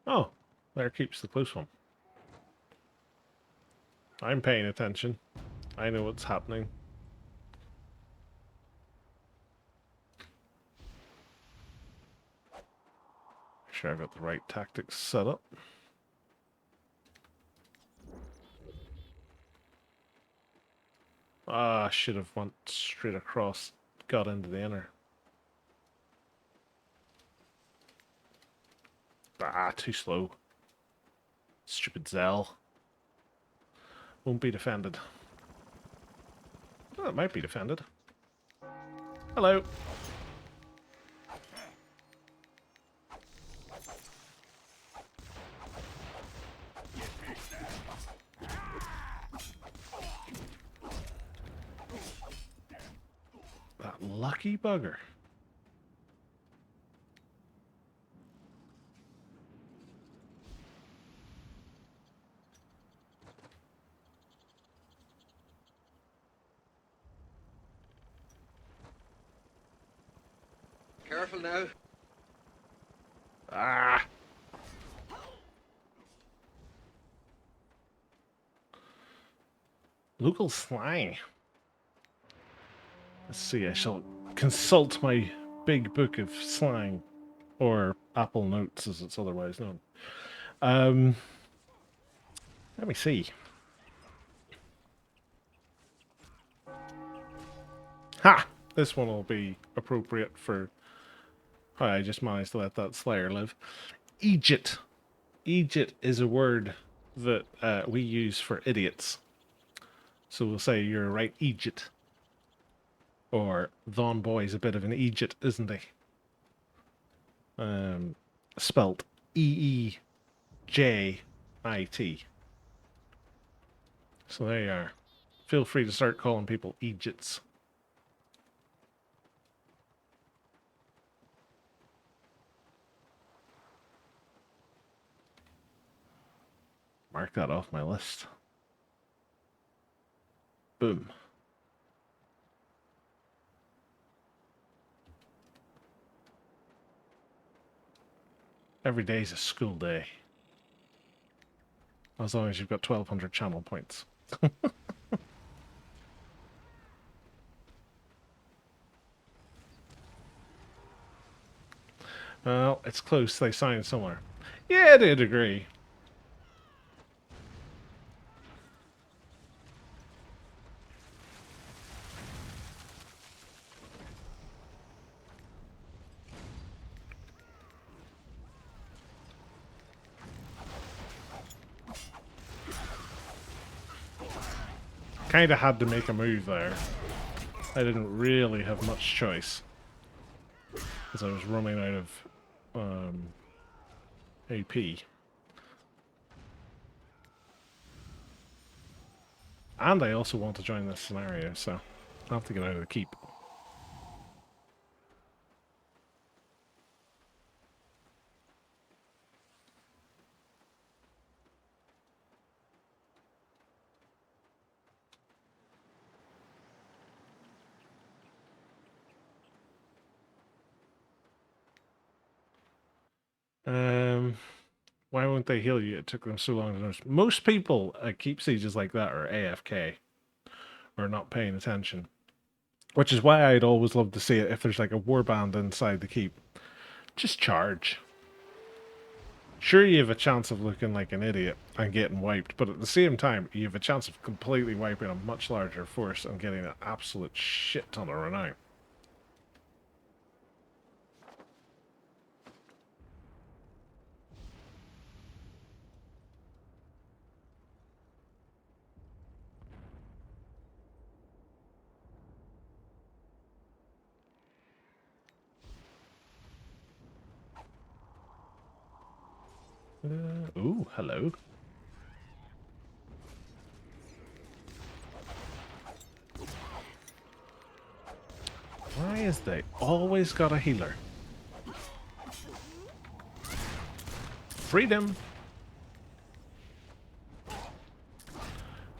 Oh, there keeps the close one. I'm paying attention. I know what's happening. Make sure I've got the right tactics set up. Ah, I should have went straight across, got into the inner. Ah, too slow. Stupid Zell. Won't be defended. Oh, it might be defended. Hello. That lucky bugger. Careful now. Ah! Local slang. Let's see, I shall consult my big book of slang. Or Apple Notes, as it's otherwise known. Let me see. Ha! This one will be appropriate for... Oh, I just managed to let that Slayer live. Egypt. Egypt is a word that we use for idiots. So we'll say, you're right, Egypt. Or, Thon Boy's a bit of an Egypt, isn't he? Spelt E-E-J-I-T. So there you are. Feel free to start calling people Egypts. Mark that off my list. Boom. Every day's a school day. As long as you've got 1,200 channel points. Well, it's close. They signed somewhere. Yeah, I did agree. kind of had to make a move there. I didn't really have much choice. Because I was running out of AP. And I also want to join this scenario, so I'll have to get out of the keep. Why won't they heal you? It took them so long to notice. Most people at keep sieges like that are AFK, or not paying attention. Which is why I'd always love to see it if there's like a warband inside the keep. Just charge. Sure, you have a chance of looking like an idiot and getting wiped, but at the same time, you have a chance of completely wiping a much larger force and getting an absolute shit ton of renown. Ooh, hello. Why is they always got a healer? Freedom!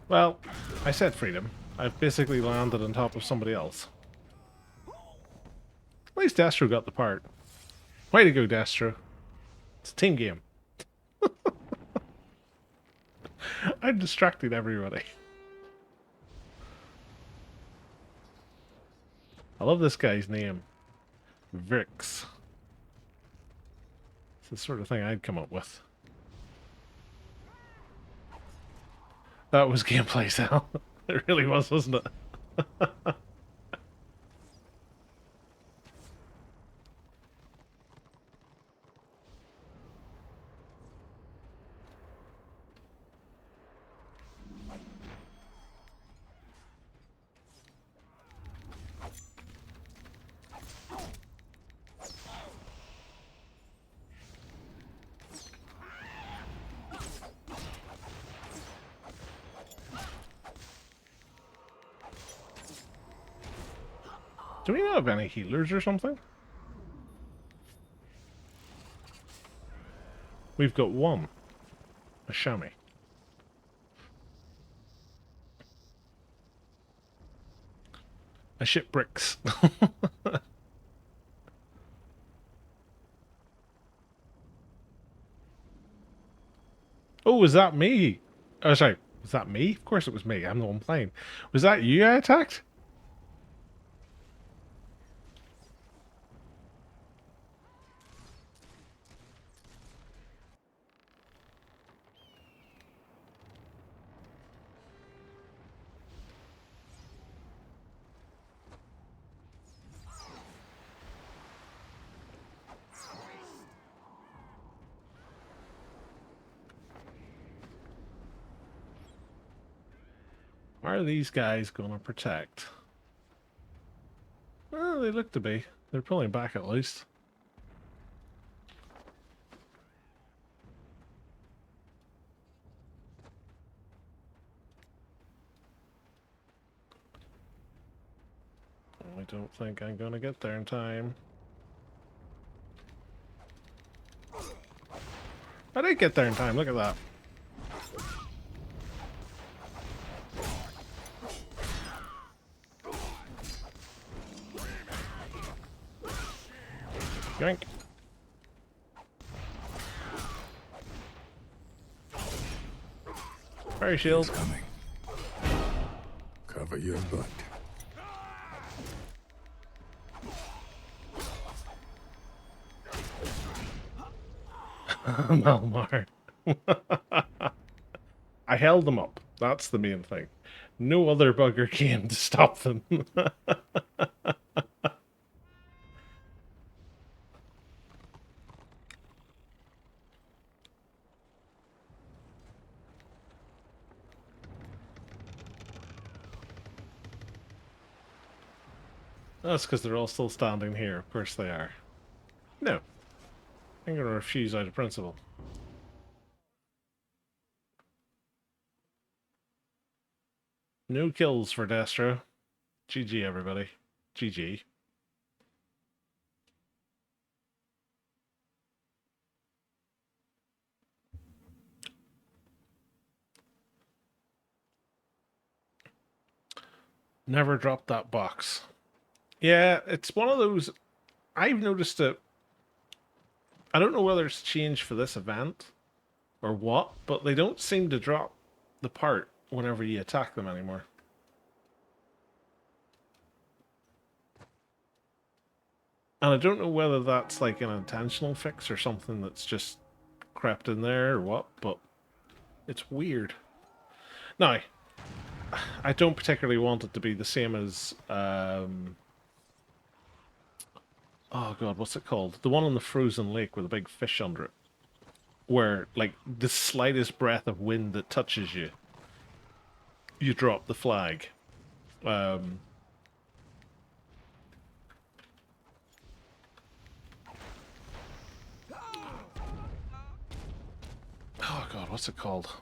Well, I said freedom. I've basically landed on top of somebody else. At least Destro got the part. Way to go, Destro. It's a team game. I'm distracting everybody. I love this guy's name. Vrix. It's the sort of thing I'd come up with. That was gameplay, Sal. It really was, wasn't it? Do we not have any healers or something? We've got one. A chamois. I ship bricks. Oh, was that me? Oh, sorry. Was that me? Of course it was me. I'm the one playing. Was that you I attacked? Are these guys gonna protect? Well, they look to be. They're pulling back at least. I don't think I'm gonna get there in time. I did get there in time, look at that. Yoink. Fire shield. Coming. Cover your butt. Malmar. I held them up. That's the main thing. No other bugger came to stop them. That's because they're all still standing here. Of course they are. No. I'm going to refuse out of principle. No kills for Destro. GG, everybody. GG. Never dropped that box. Yeah, it's one of those... I've noticed it. I don't know whether it's changed for this event or what, but they don't seem to drop the part whenever you attack them anymore. And I don't know whether that's like an intentional fix or something that's just crept in there or what, but it's weird. Now, I don't particularly want it to be the same as... oh god, what's it called? The one on the frozen lake with a big fish under it. Where, like, the slightest breath of wind that touches you, you drop the flag. Oh god, what's it called?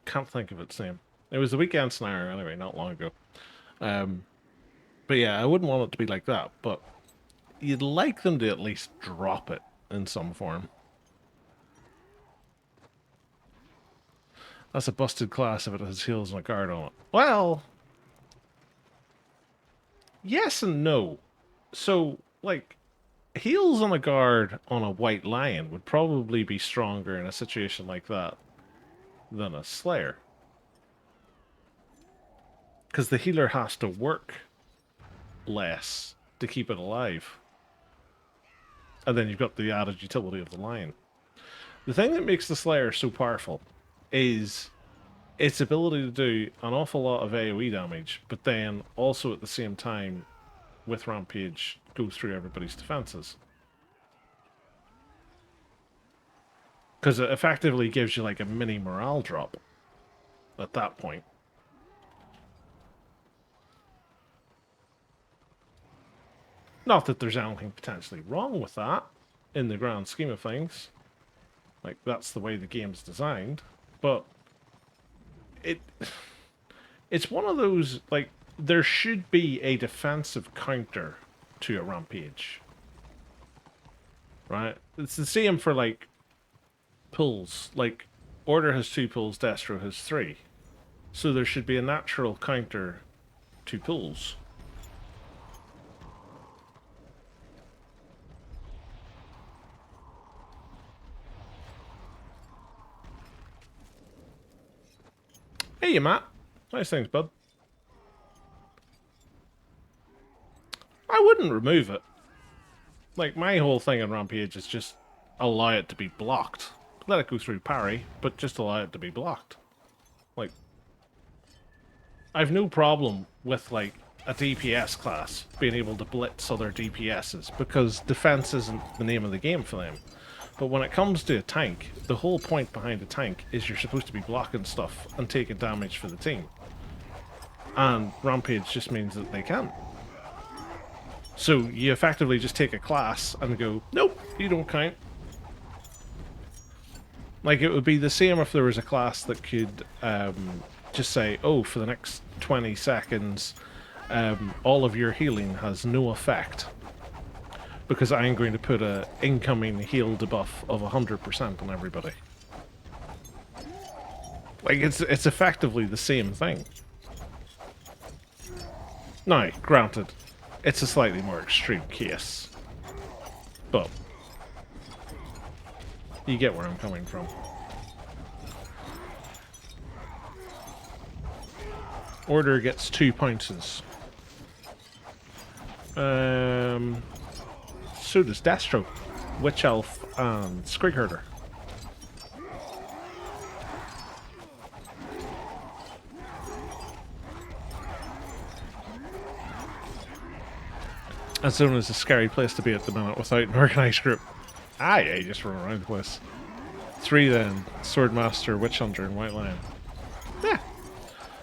Can't think of its name. It was the Weekend Snare anyway, not long ago. But yeah, I wouldn't want it to be like that, but you'd like them to at least drop it in some form. That's a busted class if it has heals and a guard on it. Well, yes and no. So, like, heals on a guard on a white lion would probably be stronger in a situation like that than a slayer. Because the healer has to work less to keep it alive. And then you've got the added utility of the lion. The thing that makes the Slayer so powerful is its ability to do an awful lot of AoE damage, but then also at the same time, with Rampage, go through everybody's defenses. Because it effectively gives you like a mini morale drop at that point. Not that there's anything potentially wrong with that, in the grand scheme of things. Like, that's the way the game's designed. But it's one of those, like, there should be a defensive counter to a Rampage. Right? It's the same for, like, pulls. Like, Order has 2 pulls, Destro has 3. So there should be a natural counter to pulls. Hey, Matt. Nice things, bud. I wouldn't remove it. Like, my whole thing on Rampage is just allow it to be blocked. Let it go through parry, but just allow it to be blocked. Like, I've no problem with, like, a DPS class being able to blitz other DPSs, because defense isn't the name of the game for them. But when it comes to a tank, the whole point behind a tank is you're supposed to be blocking stuff and taking damage for the team. And Rampage just means that they can't. So you effectively just take a class and go, nope, you don't count. Like, it would be the same if there was a class that could just say, oh, for the next 20 seconds, all of your healing has no effect. Because I'm going to put a incoming heal debuff of 100% on everybody. Like, it's effectively the same thing. Now, granted, it's a slightly more extreme case. But you get where I'm coming from. Order gets 2 points. So does Destro, Witch Elf, and Skrig Herder. Azona is a scary place to be at the minute without an organised group. Aye, just run around the place. 3 then. Swordmaster, Witch Hunter, and White Lion. Yeah.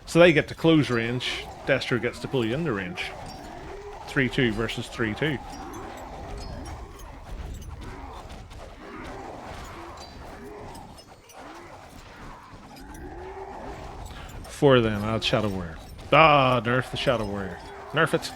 So they get to close range. Destro gets to pull you into range. 3-2 versus 3-2. Four then, add Shadow Warrior. Ah, nerf the Shadow Warrior. Nerf it.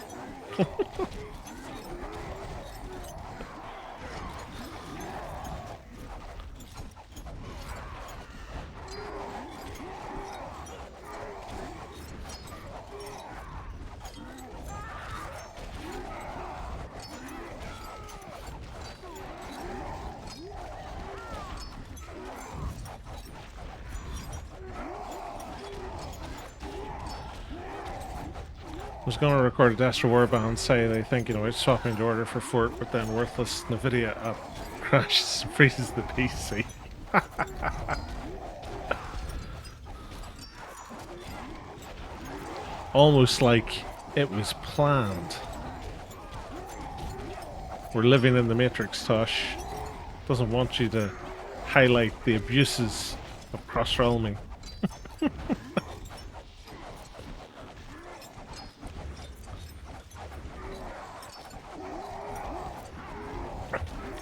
I was going to record a Destro Warband say they think, you know, it's swapping the order for Fort, but then worthless NVIDIA app crashes and freezes the PC. Almost like it was planned. We're living in the Matrix, Tosh. Doesn't want you to highlight the abuses of cross-realming.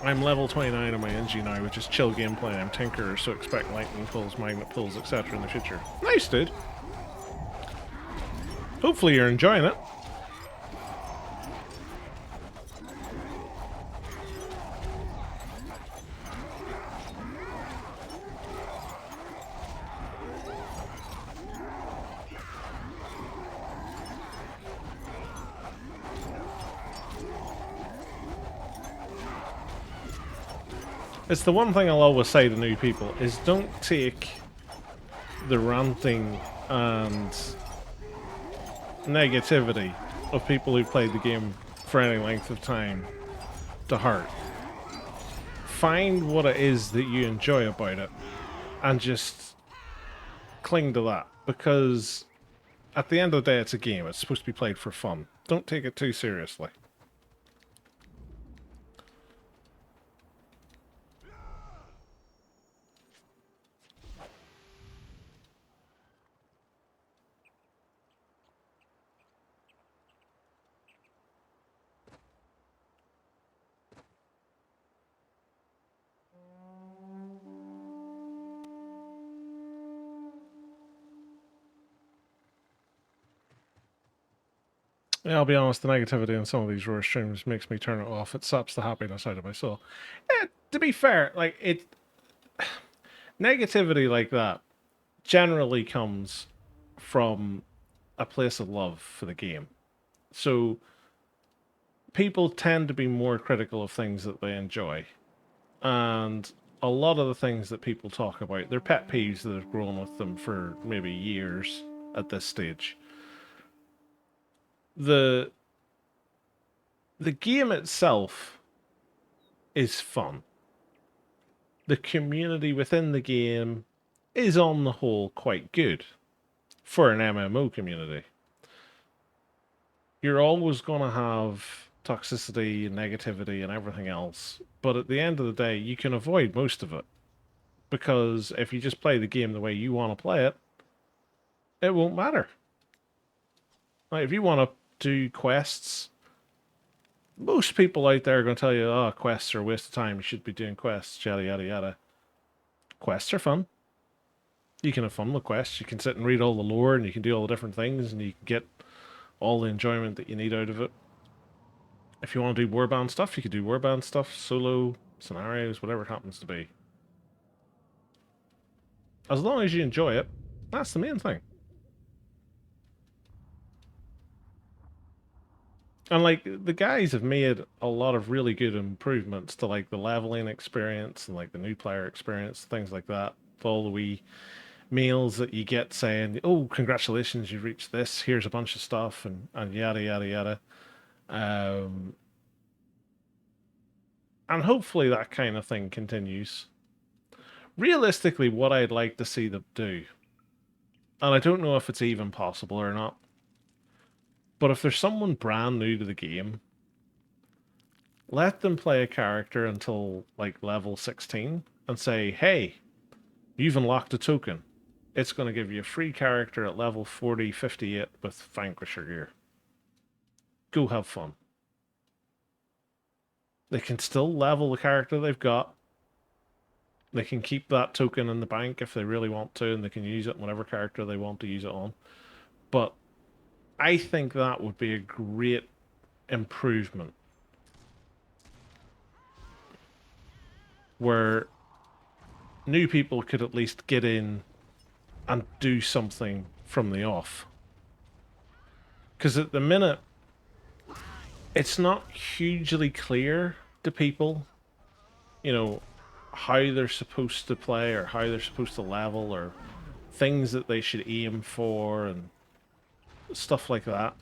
I'm level 29 on my NG now, which is chill gameplay. I'm Tinker, so expect lightning pulls, magnet pulls, etc. in the future. Nice, dude. Hopefully you're enjoying it. It's the one thing I'll always say to new people, is don't take the ranting and negativity of people who've played the game for any length of time to heart. Find what it is that you enjoy about it and just cling to that, because at the end of the day it's a game. It's supposed to be played for fun. Don't take it too seriously. Yeah, I'll be honest, the negativity in some of these roar streams makes me turn it off. It saps the happiness out of my soul. To be fair, like, negativity like that generally comes from a place of love for the game. So people tend to be more critical of things that they enjoy. And a lot of the things that people talk about, they're pet peeves that have grown with them for maybe years at this stage. The game itself is fun. The community within the game is on the whole quite good for an MMO community. You're always going to have toxicity and negativity and everything else, but at the end of the day you can avoid most of it, because if you just play the game the way you want to play it, it won't matter. Like, if you want to do quests, most people out there are going to tell you, oh, quests are a waste of time, you should be doing quests, yada yada yada. Quests are fun. You can have fun with quests. You can sit and read all the lore, and you can do all the different things, and you can get all the enjoyment that you need out of it. If you want to do warband stuff, you can do warband stuff, solo, scenarios, whatever it happens to be. As long as you enjoy it, that's the main thing. And, like, the guys have made a lot of really good improvements to, like, the leveling experience and, like, the new player experience, things like that. All the wee mails that you get saying, oh, congratulations, you've reached this, here's a bunch of stuff, and yada, yada, yada. And hopefully that kind of thing continues. Realistically, what I'd like to see them do, and I don't know if it's even possible or not, but if there's someone brand new to the game, let them play a character until, like, level 16 and say, hey, You've unlocked a token. It's going to give you a free character at level 40, 58 with Vanquisher gear. Go have fun. They can still level the character they've got. They can keep that token in the bank if they really want to, and they can use it on whatever character they want to use it on. But I think that would be a great improvement. Where new people could at least get in and do something from the off. Because at the minute, it's not hugely clear to people, you know, how they're supposed to play or how they're supposed to level or things that they should aim for and stuff like that.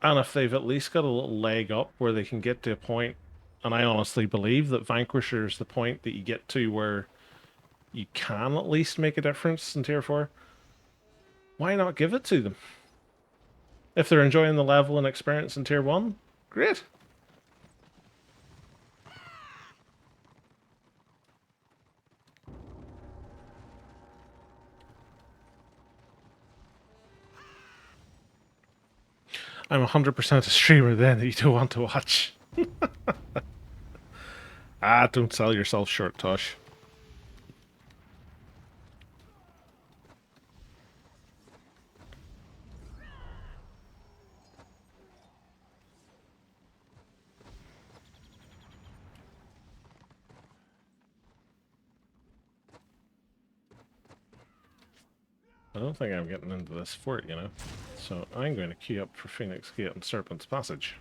And if they've at least got a little leg up where they can get to a point, and I honestly believe that Vanquisher is the point that you get to where you can at least make a difference in Tier 4, why not give it to them? If they're enjoying the level and experience in Tier 1, great. I'm 100% a streamer then that you don't want to watch. Ah, don't sell yourself short, Tosh. I don't think I'm getting into this fort, you know. So I'm going to queue up for Phoenix Gate and Serpent's Passage.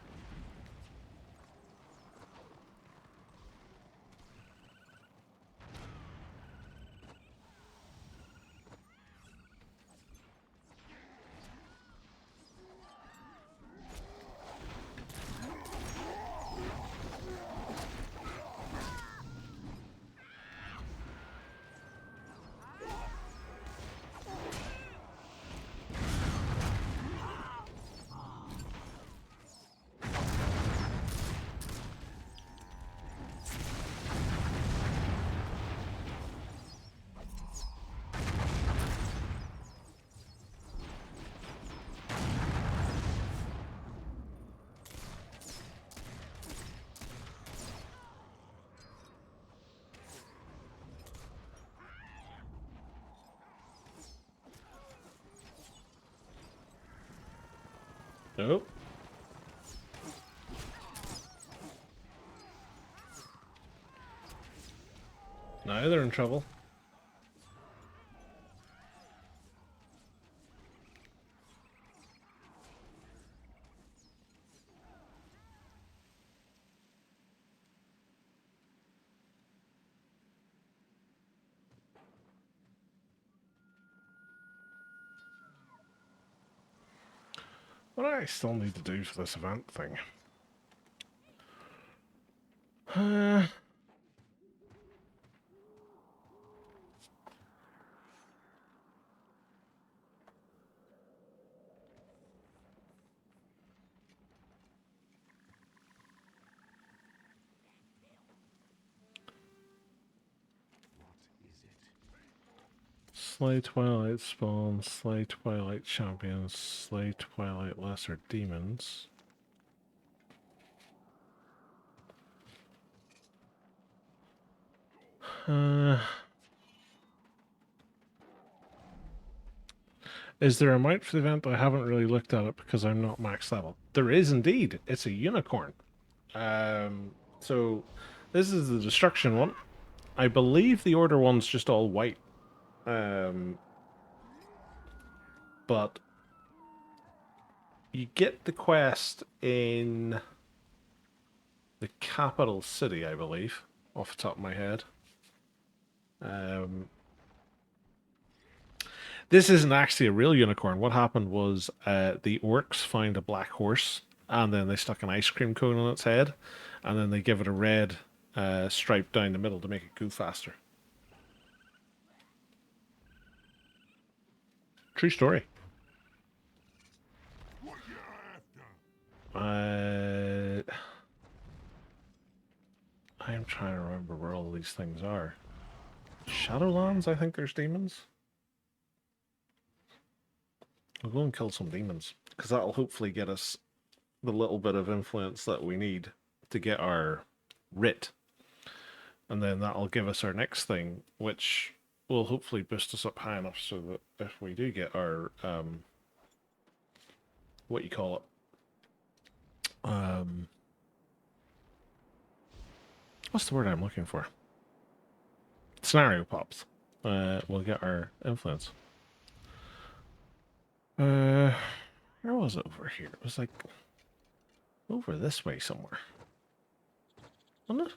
Nope. Now they're in trouble. What do I still need to do for this event thing? Slay Twilight Spawn, Slay Twilight Champions, Slay Twilight Lesser Demons. Is there a mount for the event? I haven't really looked at it because I'm not max level. There is indeed. It's a unicorn. So this is the destruction one. I believe the order one's just all white. But you get the quest in the capital city, I believe, off the top of my head. This isn't actually a real unicorn. What happened was the orcs find a black horse, and then they stuck an ice cream cone on its head, and then they give it a red stripe down the middle to make it go faster. True story. I I'm trying to remember where all these things are. Shadowlands, I think there's demons. We'll go and kill some demons, because that'll hopefully get us the little bit of influence that we need to get our writ. And then that'll give us our next thing, which will hopefully boost us up high enough so that if we do get our, what you call it, what's the word I'm looking for? Scenario pops. We'll get our influence. Where was it over here? It was like over this way somewhere. Wasn't it?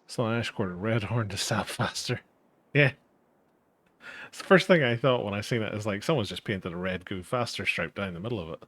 Slash quarter red horn to sap faster. Yeah. It's the first thing I thought when I seen it is like someone's just painted a red go faster stripe down the middle of it.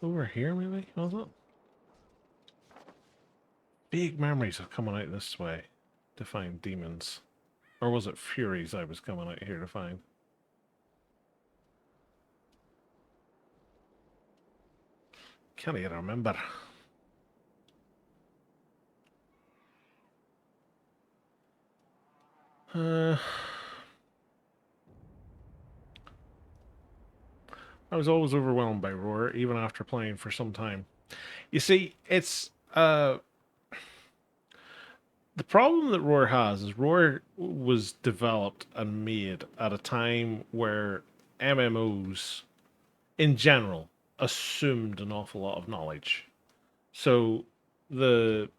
Over here maybe, was it? Big memories of coming out this way to find demons. Or was it furies I was coming out here to find? Can't even remember. I was always overwhelmed by Roar, even after playing for some time. You see, it's the problem that Roar has is Roar was developed and made at a time where MMOs, in general, assumed an awful lot of knowledge. So um,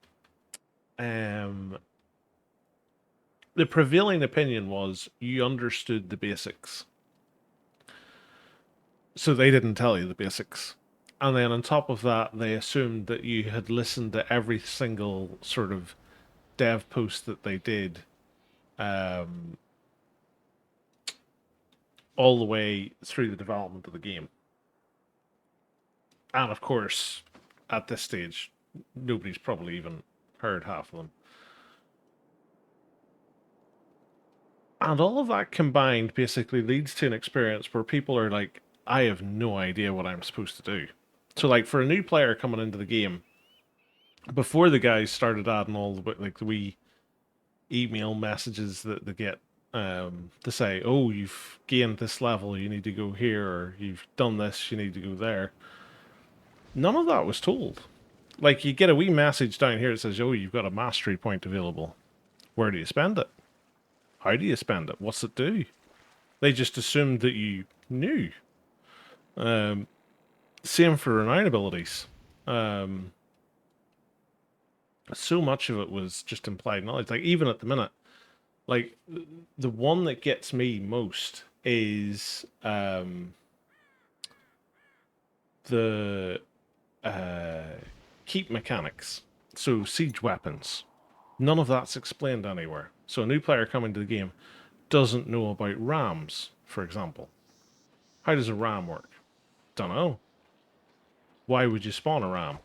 the prevailing opinion was you understood the basics. So they didn't tell you the basics. And then on top of that, they assumed that you had listened to every single sort of dev post that they did, um, all the way through the development of the game. And of course, at this stage, nobody's probably even heard half of them. And all of that combined basically leads to an experience where people are like, I have no idea what I'm supposed to do. So, like, for a new player coming into the game, before the guys started adding all the like the wee email messages that they get to say, oh, you've gained this level, you need to go here, or you've done this, you need to go there. None of that was told. Like, you get a wee message down here that says, oh, you've got a mastery point available. Where do you spend it? How do you spend it? What's it do? They just assumed that you knew. Same for renown abilities. So much of it was just implied knowledge. Like, even at the minute, like, the one that gets me most is the keep mechanics. So, siege weapons. None of that's explained anywhere. So, a new player coming to the game doesn't know about rams, for example. How does a ram work? Don't know. Why would you spawn a ram?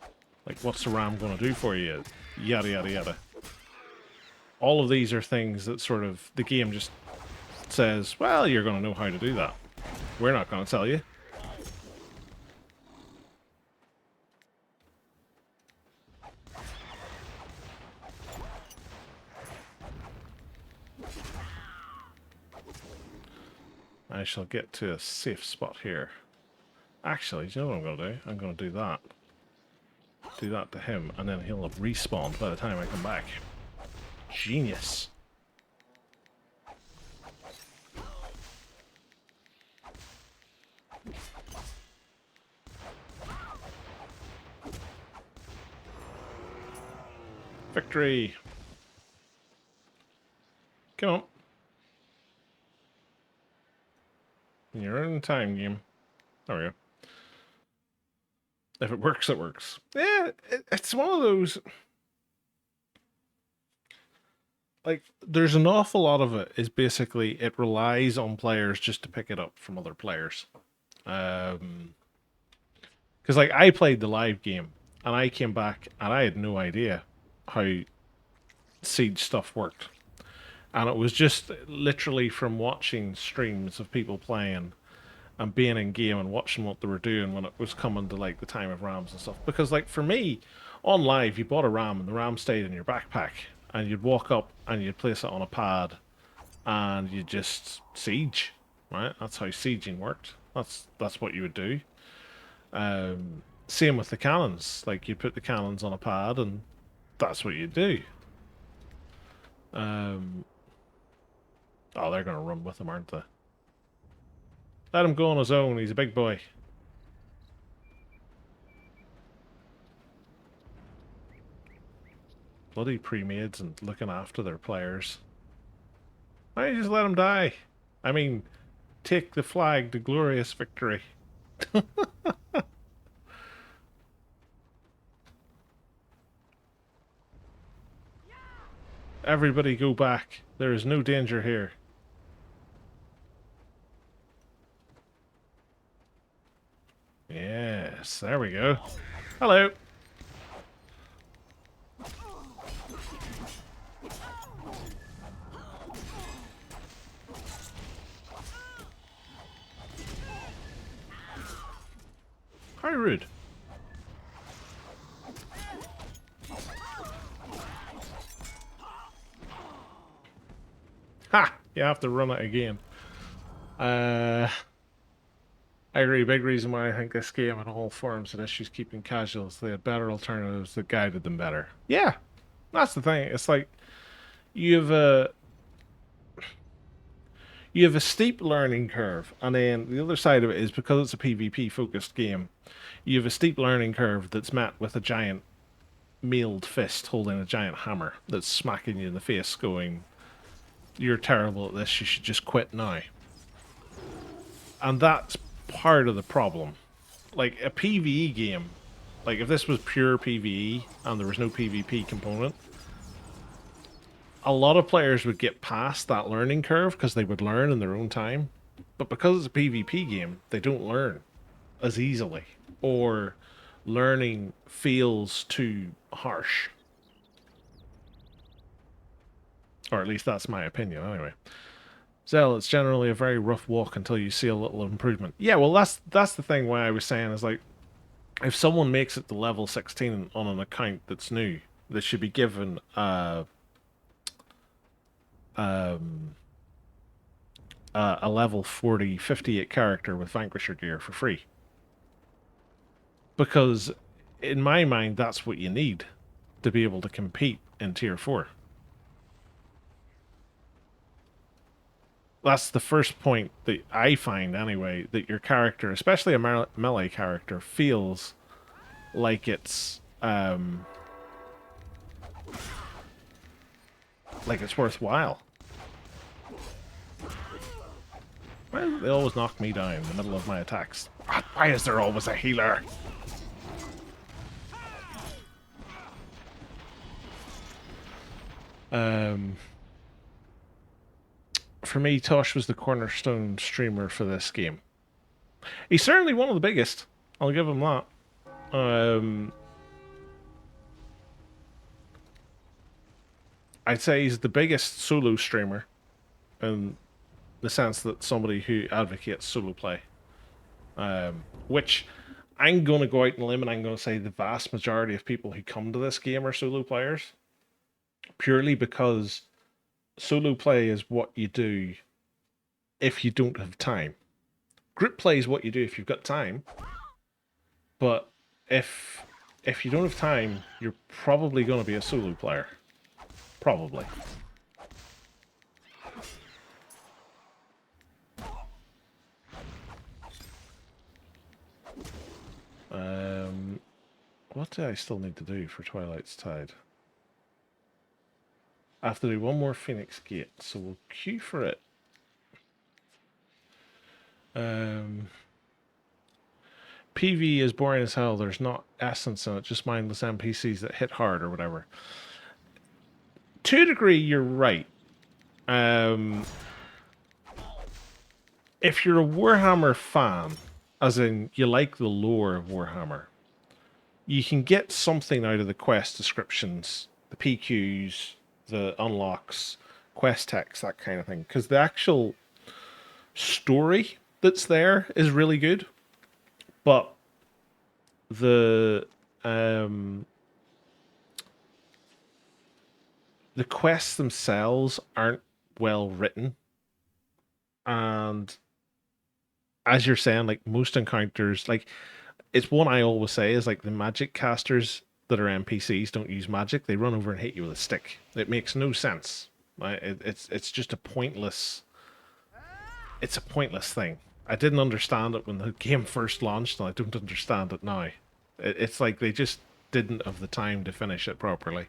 Like, what's the ram going to do for you? Yada, yada, yada. All of these are things that sort of the game just says, well, you're going to know how to do that. We're not going to tell you. I shall get to a safe spot here. Actually, do you know what I'm going to do? I'm going to do that. Do that to him, and then he'll have respawned by the time I come back. Genius. Victory! Come on. You're in time, game. There we go. If it works, it works. Yeah, it's one of those. Like, there's an awful lot of it is basically it relies on players just to pick it up from other players. Because like I played the live game and I came back and I had no idea how siege stuff worked, and it was just literally from watching streams of people playing and being in game and watching what they were doing when it was coming to like the time of rams and stuff. Because like for me, on live, you bought a ram and the ram stayed in your backpack, and you'd walk up and you'd place it on a pad, and you just siege. Right, that's how sieging worked. That's what you would do. Same with the cannons. Like you put the cannons on a pad, and that's what you do. Oh, they're gonna run with him, aren't they? Let him go on his own. He's a big boy. Bloody pre-mades and looking after their players. Why don't you just let him die? I mean, take the flag to glorious victory. Everybody go back. There is no danger here. Yes, there we go. Hello. How rude. Ha! You have to run it again. I agree. Big reason why I think this game and all forums had issues keeping casuals. They had better alternatives that guided them better. Yeah, that's the thing. It's like you have a steep learning curve, and then the other side of it is because it's a PvP focused game. You have a steep learning curve that's met with a giant mailed fist holding a giant hammer that's smacking you in the face, going, "You're terrible at this. You should just quit now." And that's part of the problem. Like a PvE game, like if this was pure PvE and there was no PvP component, a lot of players would get past that learning curve because they would learn in their own time. But because it's a PvP game, they don't learn as easily, or learning feels too harsh. Or at least that's my opinion anyway. Zell, it's generally a very rough walk until you see a little improvement. Yeah, well, that's the thing why I was saying is like, if someone makes it to level 16 on an account that's new, they should be given a level 40 58 character with Vanquisher gear for free. Because in my mind, that's what you need to be able to compete in Tier 4. That's the first point that I find anyway, that your character, especially a melee character, feels like it's worthwhile. Why do they always knock me down in the middle of my attacks? Why is there always a healer? For me, Tosh was the cornerstone streamer for this game. He's certainly one of the biggest. I'll give him that. I'd say he's the biggest solo streamer in the sense that somebody who advocates solo play. Which I'm going to go out on a limb and I'm going to say the vast majority of people who come to this game are solo players. Purely because solo play is what you do if you don't have time. Group play is what you do if you've got time. But if you don't have time, you're probably going to be a solo player. Probably. What do I still need to do for Twilight's Tide? I have to do one more Phoenix Gate, so we'll queue for it. PV is boring as hell. There's not essence in it, just mindless NPCs that hit hard or whatever. To a degree, you're right. If you're a Warhammer fan, as in you like the lore of Warhammer, you can get something out of the quest descriptions, the PQs, the unlocks, quest text, that kind of thing. Because the actual story that's there is really good, but the quests themselves aren't well written, and as you're saying, like most encounters, like it's one I always say is like the magic casters that are NPCs don't use magic; they run over and hit you with a stick. It makes no sense. It's just a pointless. It's a pointless thing. I didn't understand it when the game first launched, and I don't understand it now. It's like they just didn't have the time to finish it properly.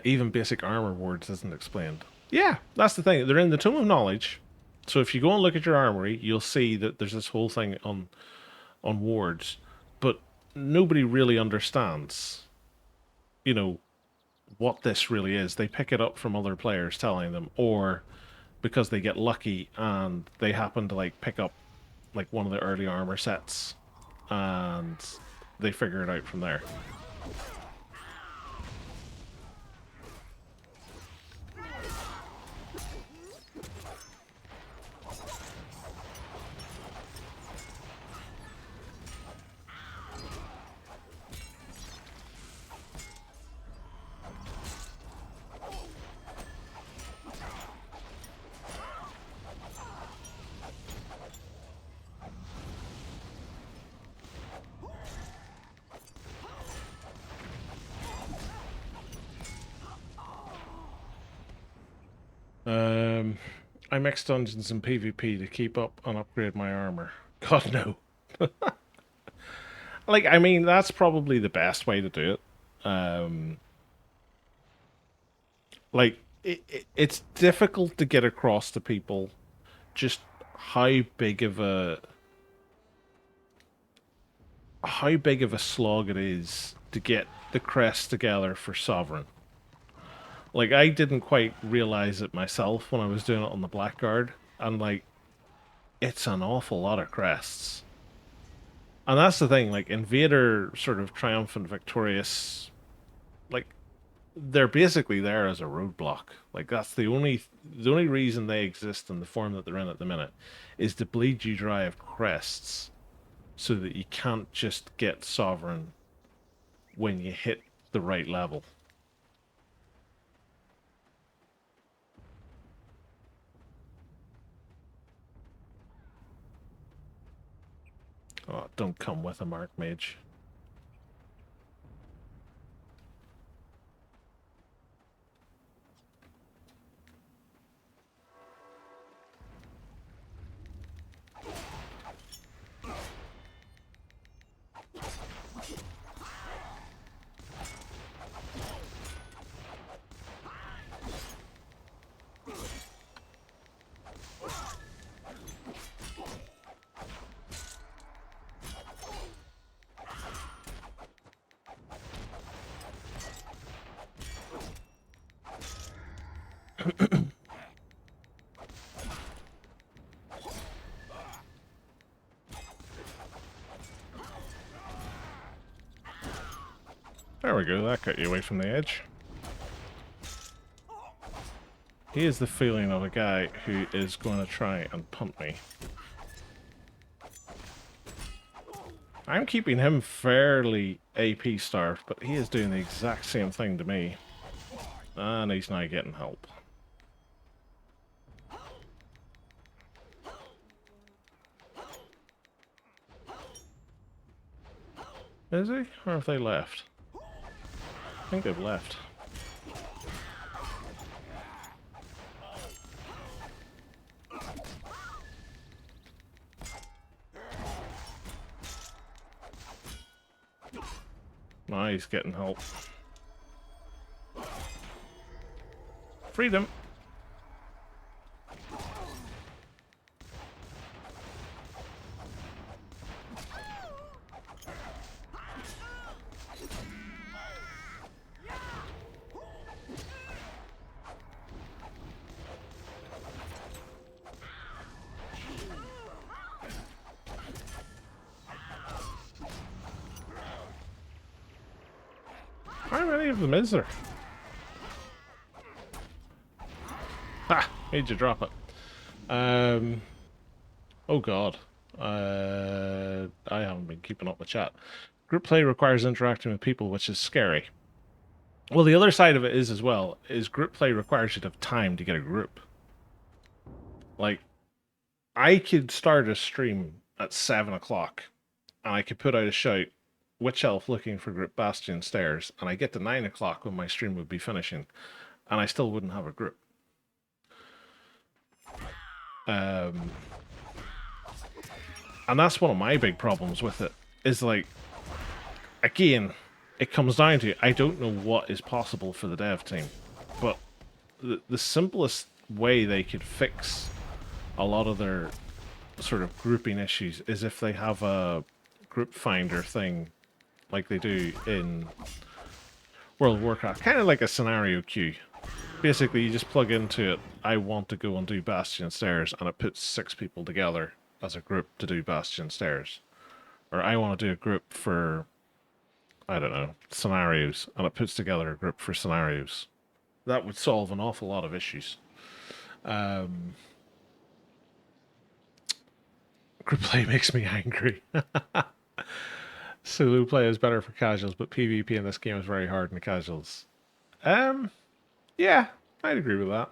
Even basic armor wards isn't explained. Yeah, that's the thing. They're in the Tome of Knowledge. So if you go and look at your armory, you'll see that there's this whole thing on wards. But nobody really understands, you know, what this really is. They pick it up from other players telling them, or because they get lucky and they happen to like pick up like one of the early armor sets and they figure it out from there. I mix dungeons and PvP to keep up and upgrade my armor. God, no. Like, I mean, that's probably the best way to do it. Like, it's difficult to get across to people just how big of a slog it is to get the crest together for Sovereign. Like, I didn't quite realize it myself when I was doing it on the Blackguard, and like, it's an awful lot of crests. And that's the thing, like, Invader sort of triumphant, victorious, like, they're basically there as a roadblock. Like, that's the only reason they exist in the form that they're in at the minute, is to bleed you dry of crests, so that you can't just get Sovereign when you hit the right level. Oh, don't come with a Mark Mage. There we go, that got you away from the edge. Here's the feeling of a guy who is going to try and punt me. I'm keeping him fairly AP starved, but he is doing the exact same thing to me. And he's now getting help. Is he? Or have they left? I think they've left. Now he's getting help. Freedom! How many of them is there? Ha! Made you drop it. Oh god. I haven't been keeping up with chat. Group play requires interacting with people, which is scary. Well, the other side of it is as well, is group play requires you to have time to get a group. Like, I could start a stream at 7 o'clock, and I could put out a shout, Witch Elf looking for group Bastion Stairs, and I get to 9 o'clock when my stream would be finishing, and I still wouldn't have a group. And that's one of my big problems with it, is like, again, it comes down to, I don't know what is possible for the dev team, but the simplest way they could fix a lot of their sort of grouping issues is if they have a group finder thing like they do in World of Warcraft, kind of like a scenario queue. Basically, you just plug into it, I want to go and do Bastion Stairs, and it puts 6 people together as a group to do Bastion Stairs. Or I want to do a group for, I don't know, scenarios, and it puts together a group for scenarios. That would solve an awful lot of issues. Group play makes me angry. Solo play is better for casuals, but PvP in this game is very hard in the casuals. Yeah, I'd agree with that.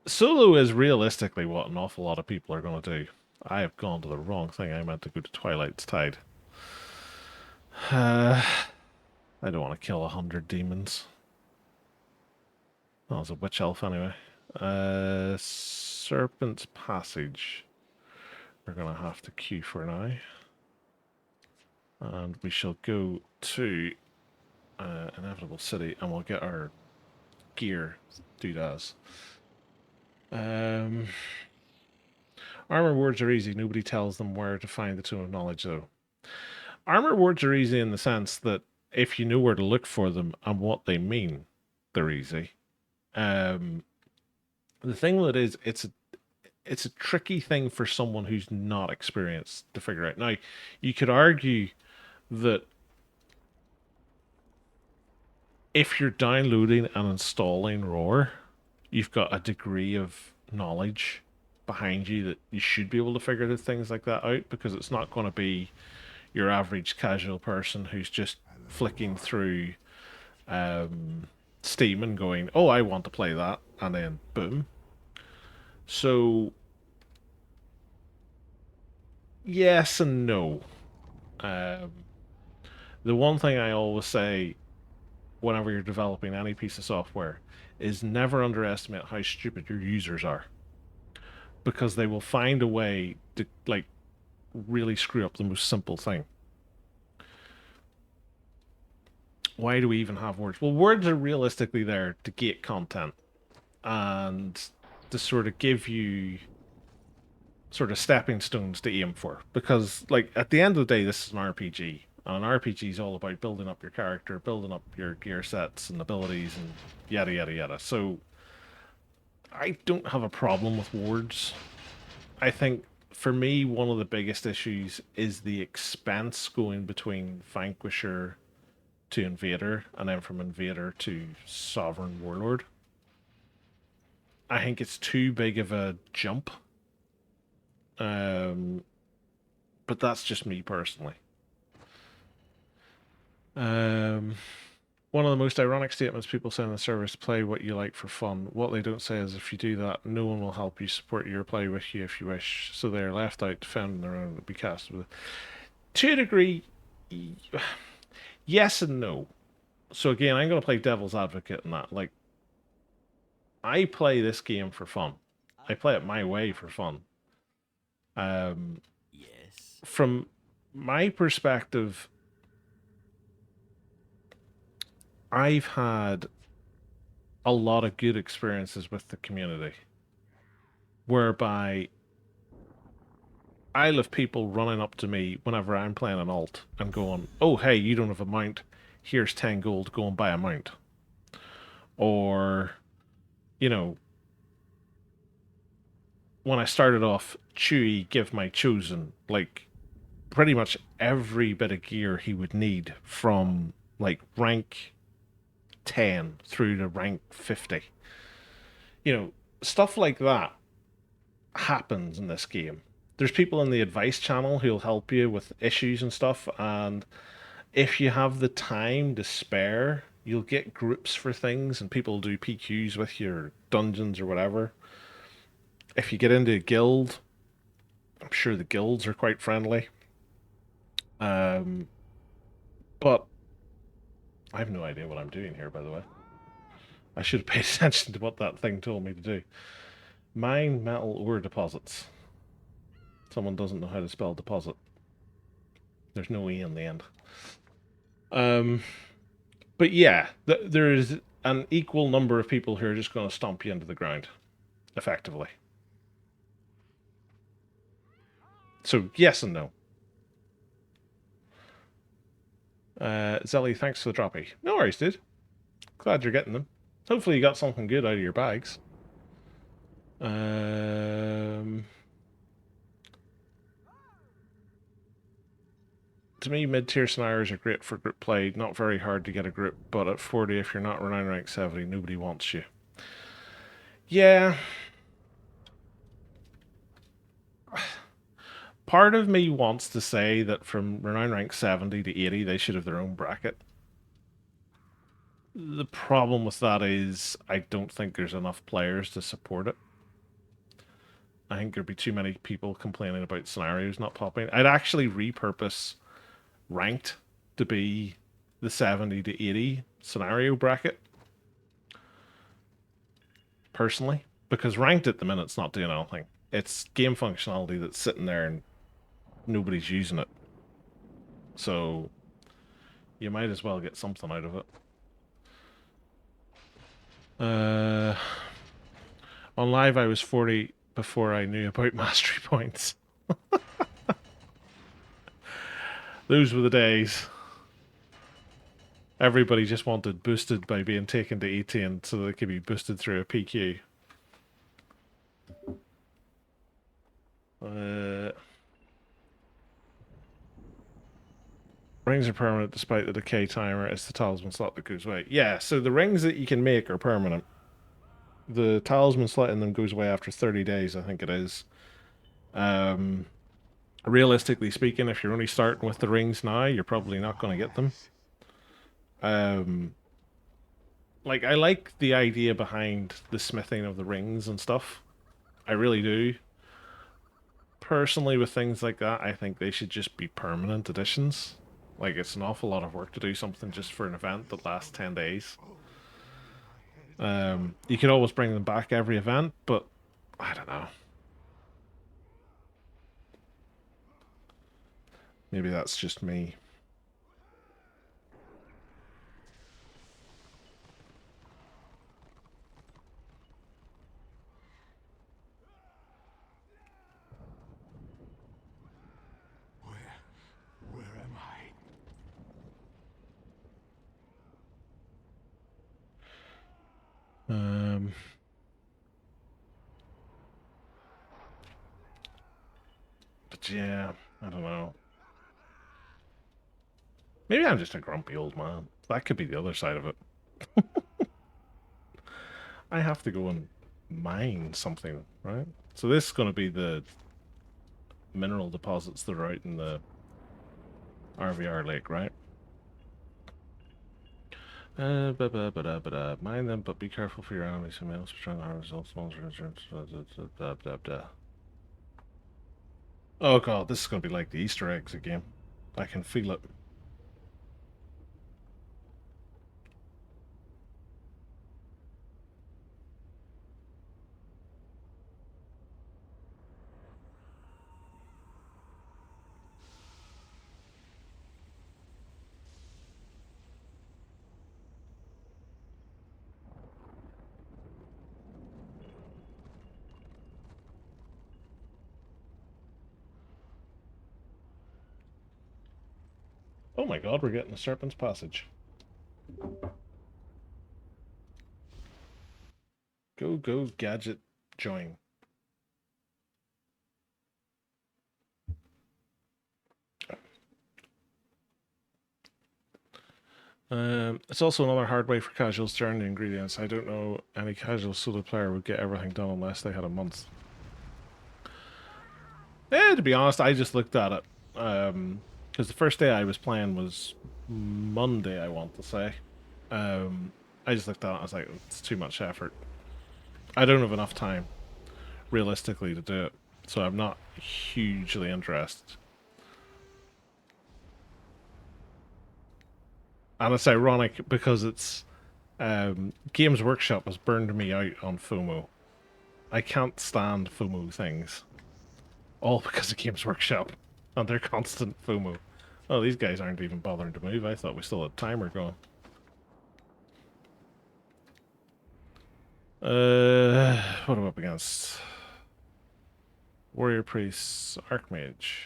Solo is realistically what an awful lot of people are going to do. I have gone to the wrong thing. I meant to go to Twilight's Tide. I don't want to kill 100 demons. That was a witch elf anyway. Serpent's Passage. We're going to have to queue for now. And we shall go to Inevitable City and we'll get our gear doodads. Armor wards are easy. Nobody tells them where to find the Tome of Knowledge, though. Armor wards are easy in the sense that if you know where to look for them and what they mean, they're easy. The thing that is, it's a tricky thing for someone who's not experienced to figure out. Now, you could argue that if you're downloading and installing Roar, you've got a degree of knowledge behind you that you should be able to figure things like that out, because it's not going to be your average casual person who's just flicking through Steam and going, oh, I want to play that, and then boom. So, yes and no. The one thing I always say whenever you're developing any piece of software is never underestimate how stupid your users are, because they will find a way to like really screw up the most simple thing. Why do we even have words? Well, words are realistically there to gate content and to sort of give you sort of stepping stones to aim for, because like at the end of the day, this is an RPG. And an RPG is all about building up your character, building up your gear sets and abilities and yada yada yada. So I don't have a problem with words. I think for me, one of the biggest issues is the expense going between Vanquisher to Invader, and then from Invader to Sovereign Warlord. I think it's too big of a jump. But that's just me personally. One of the most ironic statements people say in the service: play what you like for fun. What they don't say is if you do that, no one will help you support your play with you if you wish. So they're left out defending their own to be cast with. To a degree, yes and no. So again, I'm going to play devil's advocate in that. Like, I play this game for fun. I play it my way for fun. Yes. From my perspective, I've had a lot of good experiences with the community, whereby I'll have people running up to me whenever I'm playing an alt and going, oh, hey, you don't have a mount. Here's 10 gold, go and buy a mount. Or, you know, when I started off, Chewy, give my chosen. Like, pretty much every bit of gear he would need from like rank 10 through to rank 50. You know, stuff like that happens in this game. There's people in the advice channel who'll help you with issues and stuff, and if you have the time to spare, you'll get groups for things, and people do PQs with your dungeons or whatever. If you get into a guild, I'm sure the guilds are quite friendly. But I have no idea what I'm doing here, by the way. I should have paid attention to what that thing told me to do. Mine metal ore deposits. Someone doesn't know how to spell deposit. There's no E in the end. But yeah, there's an equal number of people who are just going to stomp you into the ground, effectively. So yes and no. Zelly, thanks for the droppy. No worries, dude. Glad you're getting them. Hopefully you got something good out of your bags. To me, mid-tier scenarios are great for group play. Not very hard to get a group, but at 40, if you're not around rank 70, nobody wants you. Yeah. Part of me wants to say that from around rank 70 to 80, they should have their own bracket. The problem with that is I don't think there's enough players to support it. I think there'd be too many people complaining about scenarios not popping. I'd actually repurpose ranked to be the 70 to 80 scenario bracket. Personally. Because ranked at the minute's not doing anything. It's game functionality that's sitting there and nobody's using it. So you might as well get something out of it. On live I was 40 before I knew about mastery points. Those were the days. Everybody just wanted boosted by being taken to 18 so they could be boosted through a PQ. Rings are permanent despite the decay timer. It's the talisman slot that goes away. Yeah, so the rings that you can make are permanent. The talisman slot in them goes away after 30 days, I think it is. Realistically speaking, if you're only starting with the rings now, you're probably not going to get them. Like, I like the idea behind the smithing of the rings and stuff. I really do. Personally, with things like that, I think they should just be permanent additions. Like, it's an awful lot of work to do something just for an event that lasts 10 days. You could always bring them back every event, but I don't know. Maybe that's just me. Where am I? But yeah, I don't know. Maybe I'm just a grumpy old man. That could be the other side of it. I have to go and mine something, right? So this is going to be the mineral deposits that are out in the RVR lake, right? Mine them, but be careful for your enemies. Some else trying to harvest results. Oh god, this is going to be like the Easter eggs again. I can feel it. Oh my god, we're getting the Serpent's Passage. Go, gadget, join. It's also another hard way for casuals to earn the ingredients. I don't know any casual solo player would get everything done unless they had a month. To be honest, I just looked at it. Because the first day I was playing was Monday, I want to say. I just looked at it and I was like, it's too much effort. I don't have enough time, realistically, to do it. So I'm not hugely interested. And it's ironic because it's Games Workshop has burned me out on FOMO. I can't stand FOMO things. All because of Games Workshop and their constant FOMO. Oh, these guys aren't even bothering to move. I thought we still had a timer going. What am I up against? Warrior Priest, Archmage.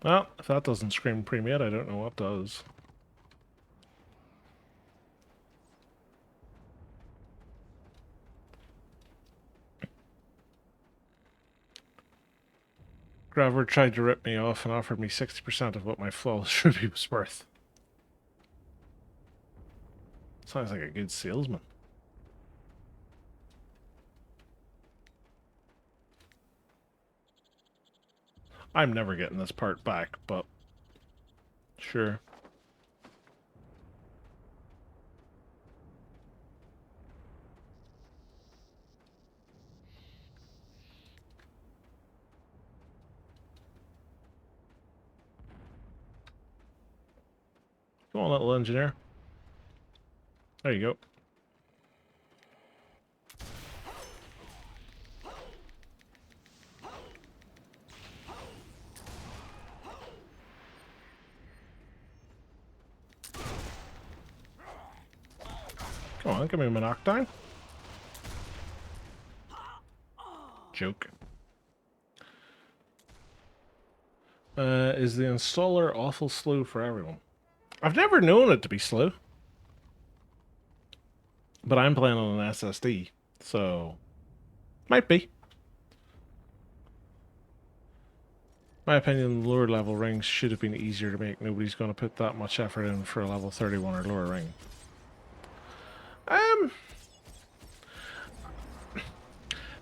Well, if that doesn't scream pre-made, I don't know what does. Graver tried to rip me off and offered me 60% of what my flawless ruby was worth. Sounds like a good salesman. I'm never getting this part back, but sure. Come on, little engineer. There you go. Come on, give me my knockdown. Joke. Is the installer awful slow for everyone? I've never known it to be slow. But I'm playing on an SSD, so might be. My opinion, lower level rings should have been easier to make. Nobody's going to put that much effort in for a level 31 or lower ring.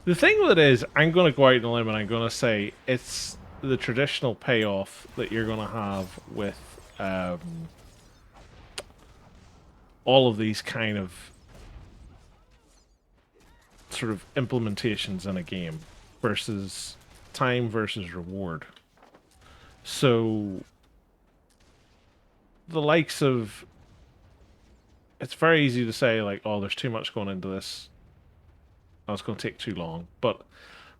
The thing with it is, I'm going to go out on a limb and I'm going to say it's the traditional payoff that you're going to have with all of these kind of sort of implementations in a game versus time versus reward. So the likes of, it's very easy to say like, oh, there's too much going into this. Oh, it's going to take too long. But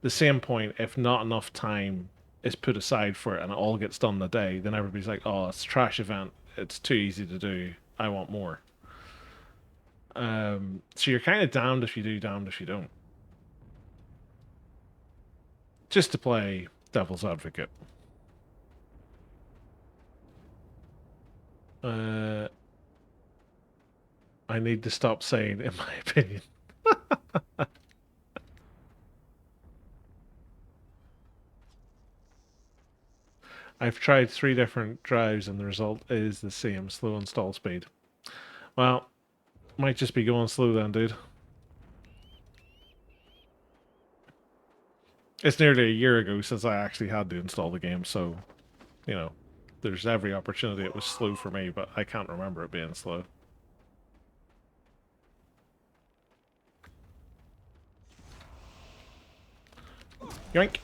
the same point, if not enough time is put aside for it and it all gets done in a day, then everybody's like, oh, it's a trash event. It's too easy to do. I want more. So you're kind of damned if you do, damned if you don't. Just to play devil's advocate. I need to stop saying, in my opinion. I've tried 3 different drives and the result is the same, slow install speed. Well, might just be going slow then, dude. It's nearly a year ago since I actually had to install the game, so, you know, there's every opportunity it was slow for me, but I can't remember it being slow. Yoink!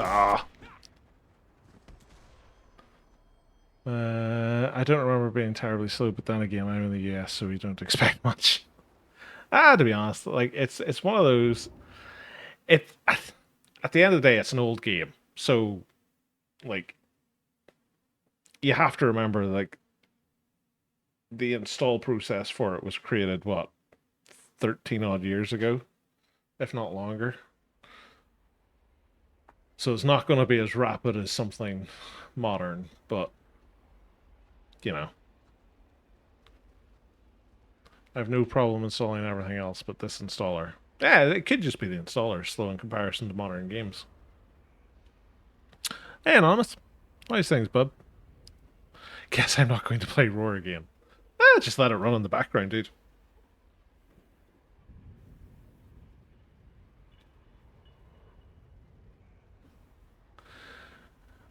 Ah! I don't remember being terribly slow, but then again, I'm in the US, so we don't expect much. To be honest, like it's one of those. At the end of the day, it's an old game, so like you have to remember, like, the install process for it was created, what, 13 odd years ago, if not longer. So it's not going to be as rapid as something modern, but, you know, I have no problem installing everything else but this installer. Yeah, it could just be the installer slow in comparison to modern games. Hey, Anonymous. Nice things, bub. Guess I'm not going to play Roar again. Just let it run in the background, dude.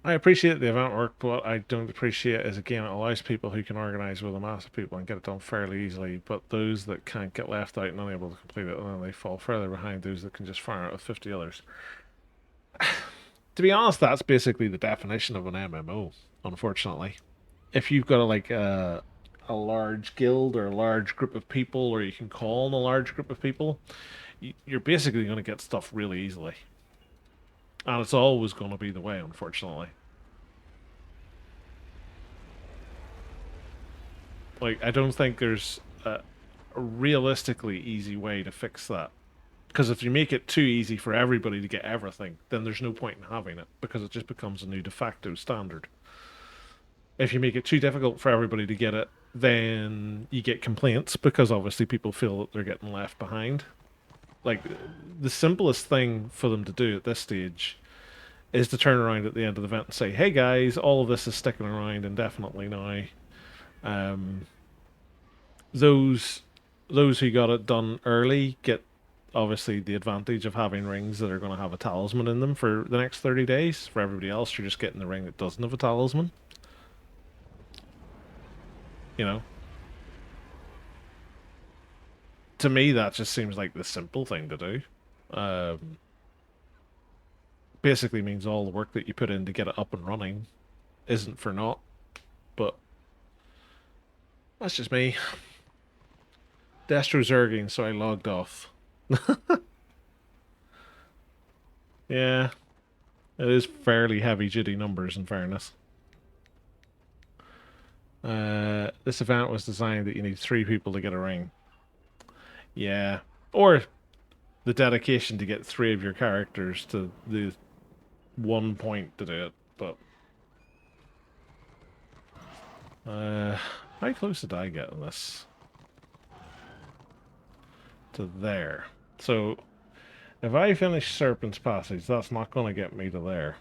I appreciate the event work, but what I don't appreciate is a game that allows people who can organise with a mass of people and get it done fairly easily, but those that can't get left out and unable to complete it, and then they fall further behind those that can just fire it with 50 others. To be honest, that's basically the definition of an MMO, unfortunately. If you've got a large guild or a large group of people, or you can call on a large group of people, you're basically going to get stuff really easily. And it's always going to be the way, unfortunately. Like, I don't think there's a realistically easy way to fix that. Because if you make it too easy for everybody to get everything, then there's no point in having it, because it just becomes a new de facto standard. If you make it too difficult for everybody to get it, then you get complaints, because obviously people feel that they're getting left behind. Like, the simplest thing for them to do at this stage is to turn around at the end of the event and say, hey guys, all of this is sticking around indefinitely now. Um, those who got it done early get obviously the advantage of having rings that are going to have a talisman in them for the next 30 days. For everybody else, you're just getting the ring that doesn't have a talisman. You know? To me, that just seems like the simple thing to do. Basically means all the work that you put in to get it up and running isn't for naught. But that's just me. Destro's Zerging, so I logged off. Yeah, it is fairly heavy-duty numbers, in fairness. This event was designed that you need 3 people to get a ring. Yeah. Or the dedication to get 3 of your characters to the 1 point to do it, but... how close did I get on this? To there. So, if I finish Serpent's Passage, that's not going to get me to there.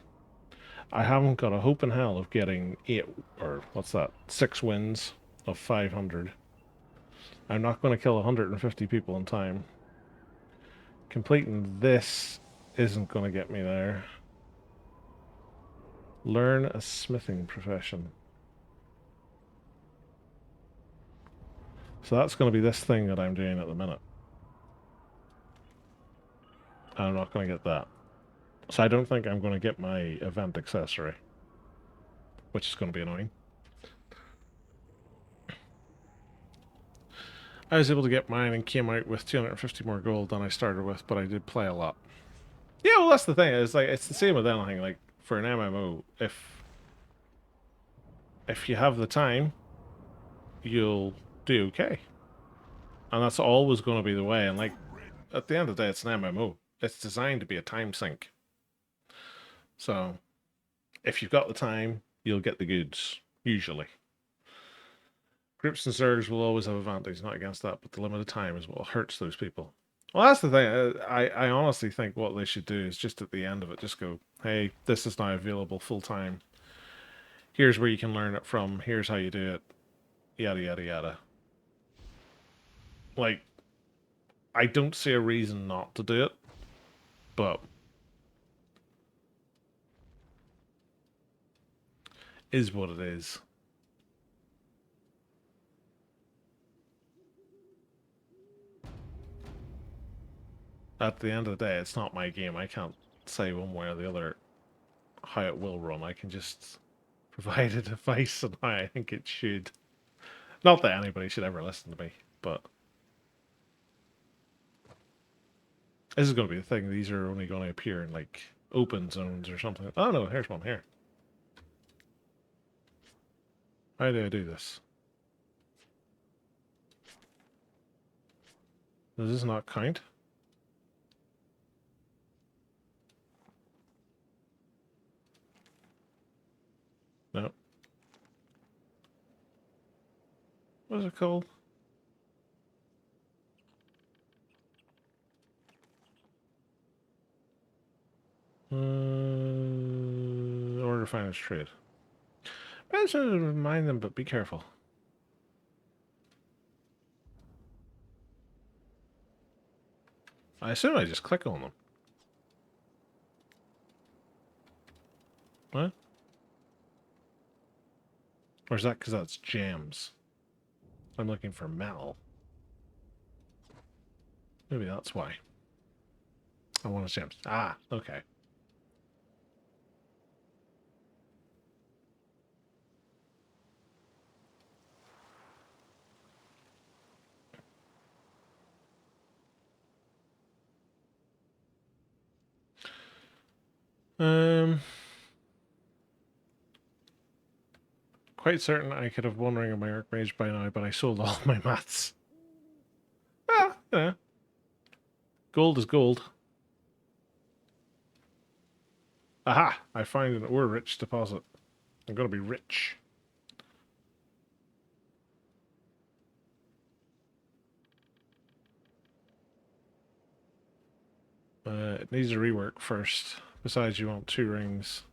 I haven't got a hope in hell of getting 8, or what's that, 6 wins of 500. I'm not going to kill 150 people in time. Completing this isn't going to get me there. Learn a smithing profession. So that's going to be this thing that I'm doing at the minute. I'm not going to get that. So I don't think I'm going to get my event accessory, which is going to be annoying. I was able to get mine and came out with 250 more gold than I started with, but I did play a lot. Yeah, well, that's the thing. It's like, it's the same with anything. Like, for an MMO, if you have the time, you'll do okay. And that's always going to be the way. And like, at the end of the day, it's an MMO. It's designed to be a time sink. So, if you've got the time, you'll get the goods, usually. Groups and Zergs will always have advantage, not against that, but the limited time is what hurts those people. Well, that's the thing. I honestly think what they should do is just at the end of it, just go, hey, this is now available full time. Here's where you can learn it from. Here's how you do it. Yada, yada, yada. Like, I don't see a reason not to do it, but is what it is. At the end of the day, it's not my game. I can't say one way or the other how it will run. I can just provide advice on how I think it should. Not that anybody should ever listen to me, but this is going to be the thing. These are only going to appear in like open zones or something. Oh no, here's one here. How do I do this? Does this not count? No. What's it called? Order finance trade. Better remind them, but be careful. I assume I just click on them. What? Or is that because that's gems? I'm looking for metal. Maybe that's why. I want a gems. Ah, okay. Quite certain I could have one ring of my Archmage by now, but I sold all of my mats. Ah, yeah. Gold is gold. Aha! I find an ore-rich deposit. I'm gonna be rich. It needs a rework first. Besides, you want 2 rings.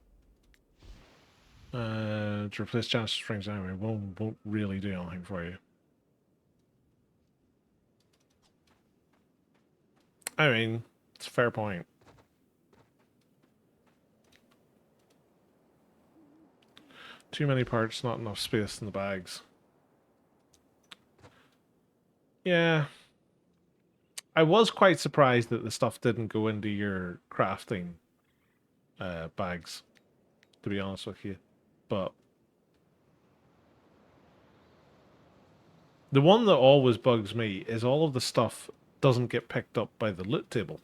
To replace Genesis rings anyway won't really do anything for you. I mean, it's a fair point. Too many parts, not enough space in the bags. Yeah. I was quite surprised that the stuff didn't go into your crafting bags, to be honest with you. But the one that always bugs me is all of the stuff doesn't get picked up by the loot table.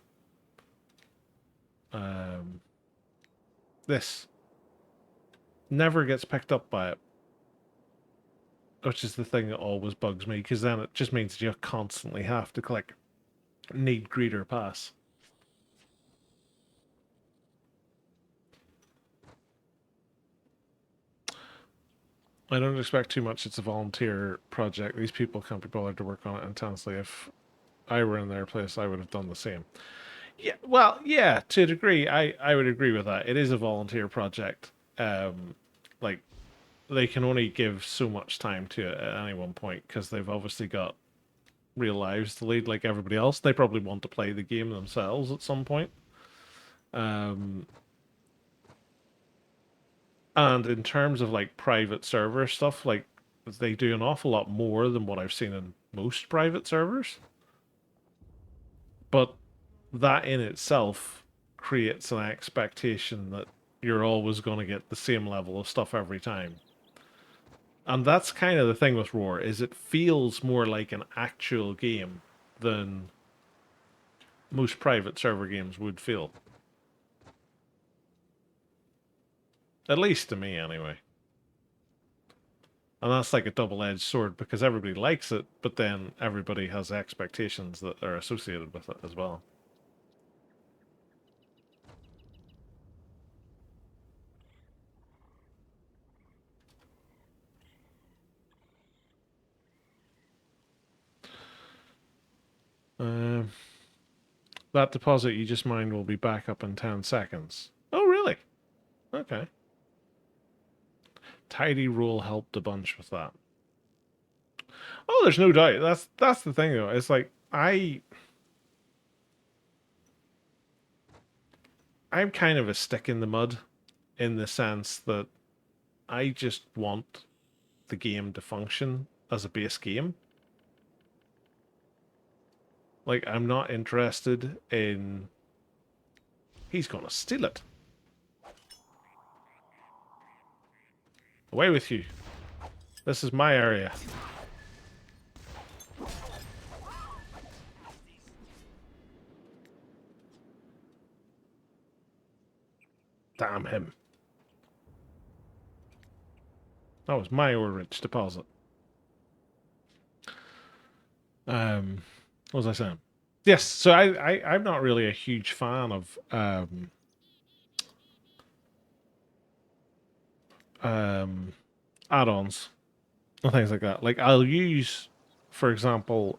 This never gets picked up by it, which is the thing that always bugs me, because then it just means you constantly have to click need greeter pass. I don't expect too much. It's a volunteer project. These people can't be bothered to work on it intensely. If I were in their place, I would have done the same. Yeah, well, yeah, to a degree, I would agree with that. It is a volunteer project. Like, they can only give so much time to it at any one point, because they've obviously got real lives to lead like everybody else. They probably want to play the game themselves at some point. And in terms of like private server stuff, like they do an awful lot more than what I've seen in most private servers. But that in itself creates an expectation that you're always going to get the same level of stuff every time. And that's kind of the thing with Roar, is it feels more like an actual game than most private server games would feel. At least to me, anyway. And that's like a double-edged sword, because everybody likes it, but then everybody has expectations that are associated with it as well. That deposit you just mined will be back up in 10 seconds. Oh, really? Okay. Tidy rule helped a bunch with that. Oh, there's no doubt. That's the thing, though. It's like, I'm kind of a stick in the mud in the sense that I just want the game to function as a base game. Like, I'm not interested in... He's gonna steal it. Away with you. This is my area. Damn him. That was my ore-rich deposit. What was I saying? Yes, so I'm not really a huge fan of add-ons and things like that. Like I'll use, for example,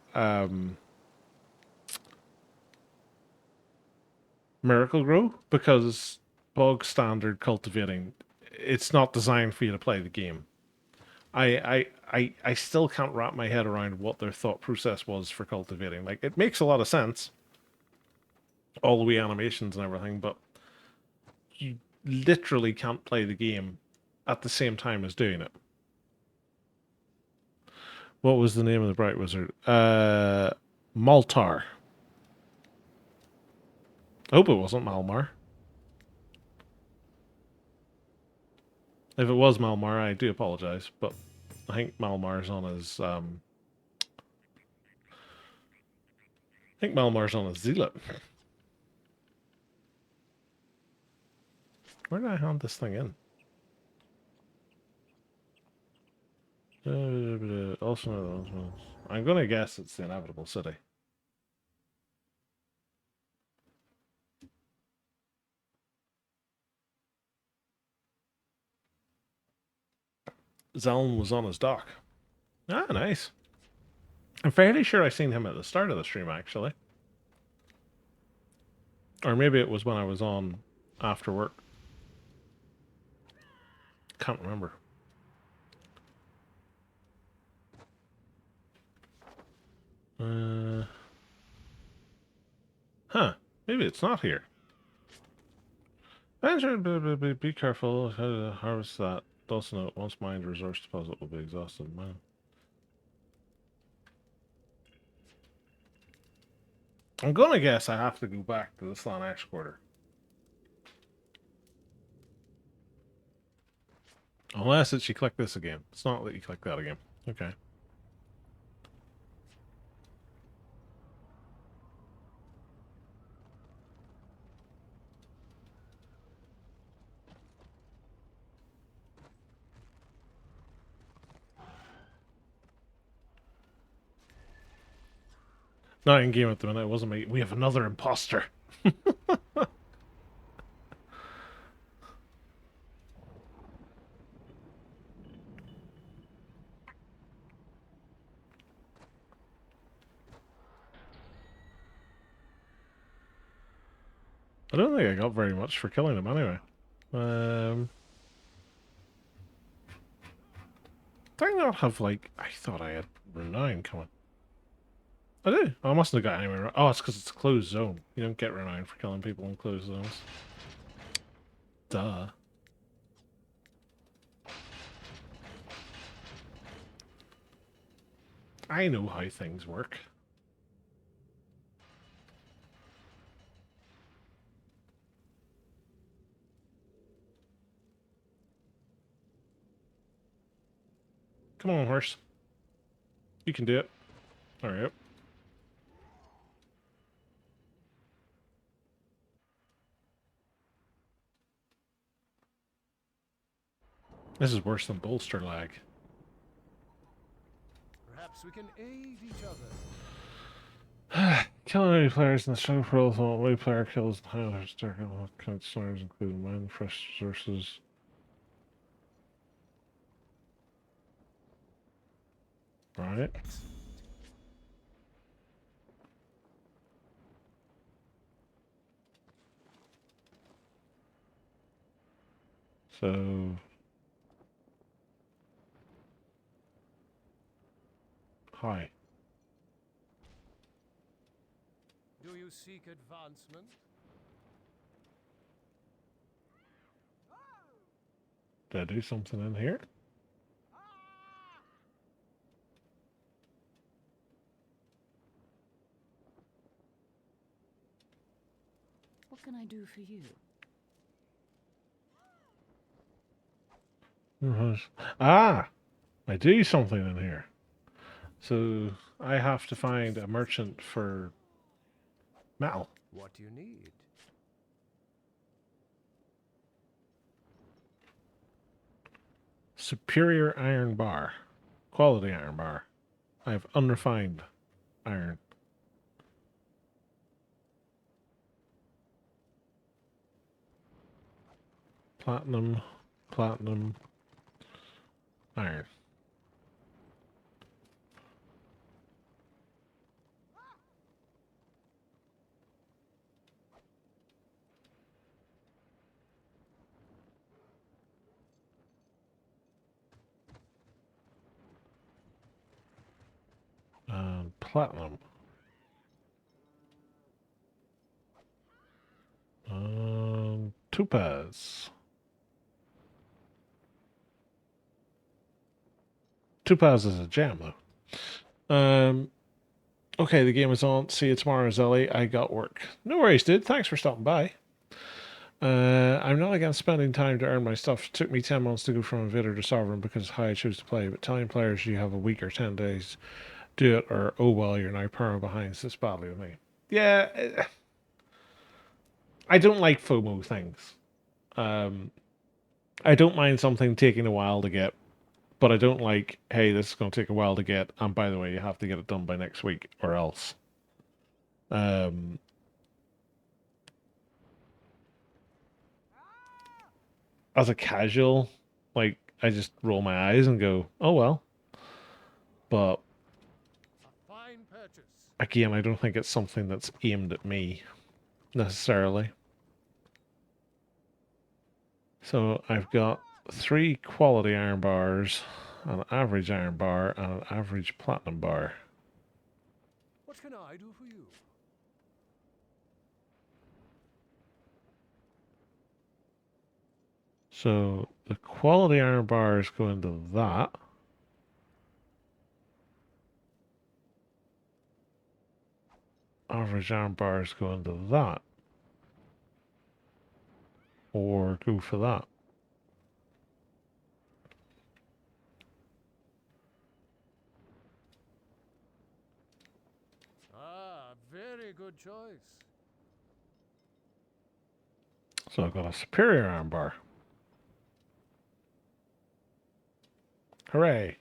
Miracle Grow because bog standard cultivating, it's not designed for you to play the game. I still can't wrap my head around what their thought process was for cultivating. Like it makes a lot of sense, all the way animations and everything, but you literally can't play the game at the same time as doing it. What was the name of the Bright Wizard? Maltar. I hope it wasn't Malmar. If it was Malmar, I do apologize, but I think Malmar's on his I think Malmar's on his Zealot. Where did I hand this thing in? Also, I'm gonna guess it's the Inevitable City. Zeln was on his dock. Ah, nice. I'm fairly sure I seen him at the start of the stream, actually. Or maybe it was when I was on after work. Can't remember. Huh. Maybe it's not here. Be careful how to harvest that. Also note, once mined, resource deposit will be exhausted. Man. I'm gonna guess I have to go back to the Slanesh quarter. Unless it's you click this again. It's not that you click that again. Okay. Not in game at the minute. It wasn't me. We have another imposter. I don't think I got very much for killing him anyway. Did I not have, like... I thought I had renown coming. I do. I mustn't have got anywhere. Oh, it's because it's a closed zone. You don't get renown for killing people in closed zones. Duh. I know how things work. Come on, horse. You can do it. Alright. This is worse than bolster lag. Perhaps we can aid each other. Killing enemy players in the struggle for ultimate way player kills and highlights dark and all kind of stories, including mine, fresh resources. Right. So... Hi. Do you seek advancement? Did I do something in here? What can I do for you? Ah! I do something in here. So I have to find a merchant for metal. What do you need? superior iron bar. Quality iron bar. I have unrefined iron. Platinum, platinum, iron. And platinum. Topaz. Topaz is a gem, though. Okay, the game is on. See you tomorrow, Zelly. I got work. No worries, dude. Thanks for stopping by. I'm not against spending time to earn my stuff. It took me 10 months to go from Invader to Sovereign because of how I choose to play, but telling players you have a week or 10 days do it, or oh well, you're now perma behind sits badly with me. Yeah, I don't like FOMO things. I don't mind something taking a while to get, but I don't like, hey, this is going to take a while to get, and by the way, you have to get it done by next week or else. As a casual, like, I just roll my eyes and go, oh well. But A fine purchase. again, I don't think it's something that's aimed at me necessarily. So I've got 3 quality iron bars, an average iron bar, and an average platinum bar. What can I do for you? So the quality iron bars go into that. Average iron bars go into that. Or go for that. Ah, very good choice. So I've got a superior iron bar. Hooray.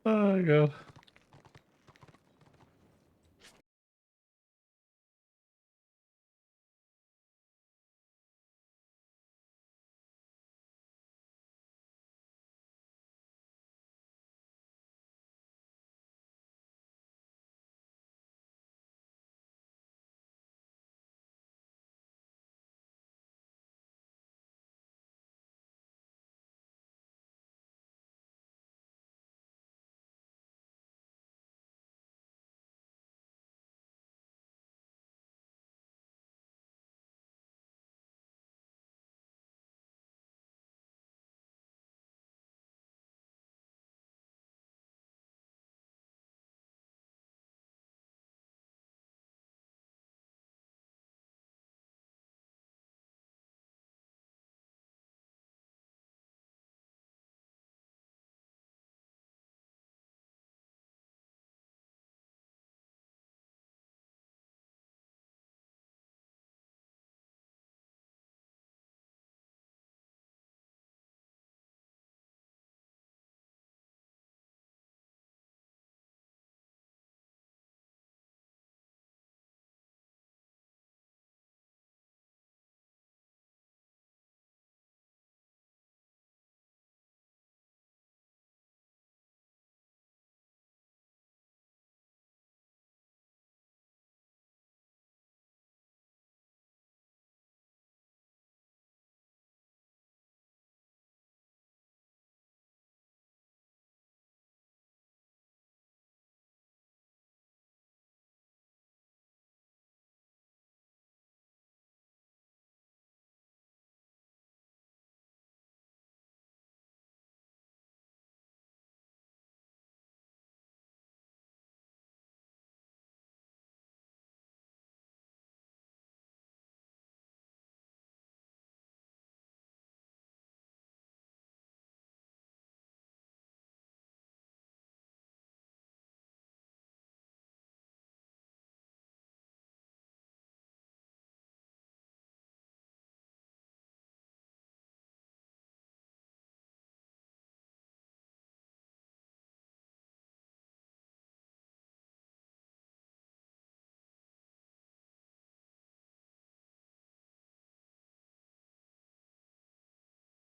Oh my god.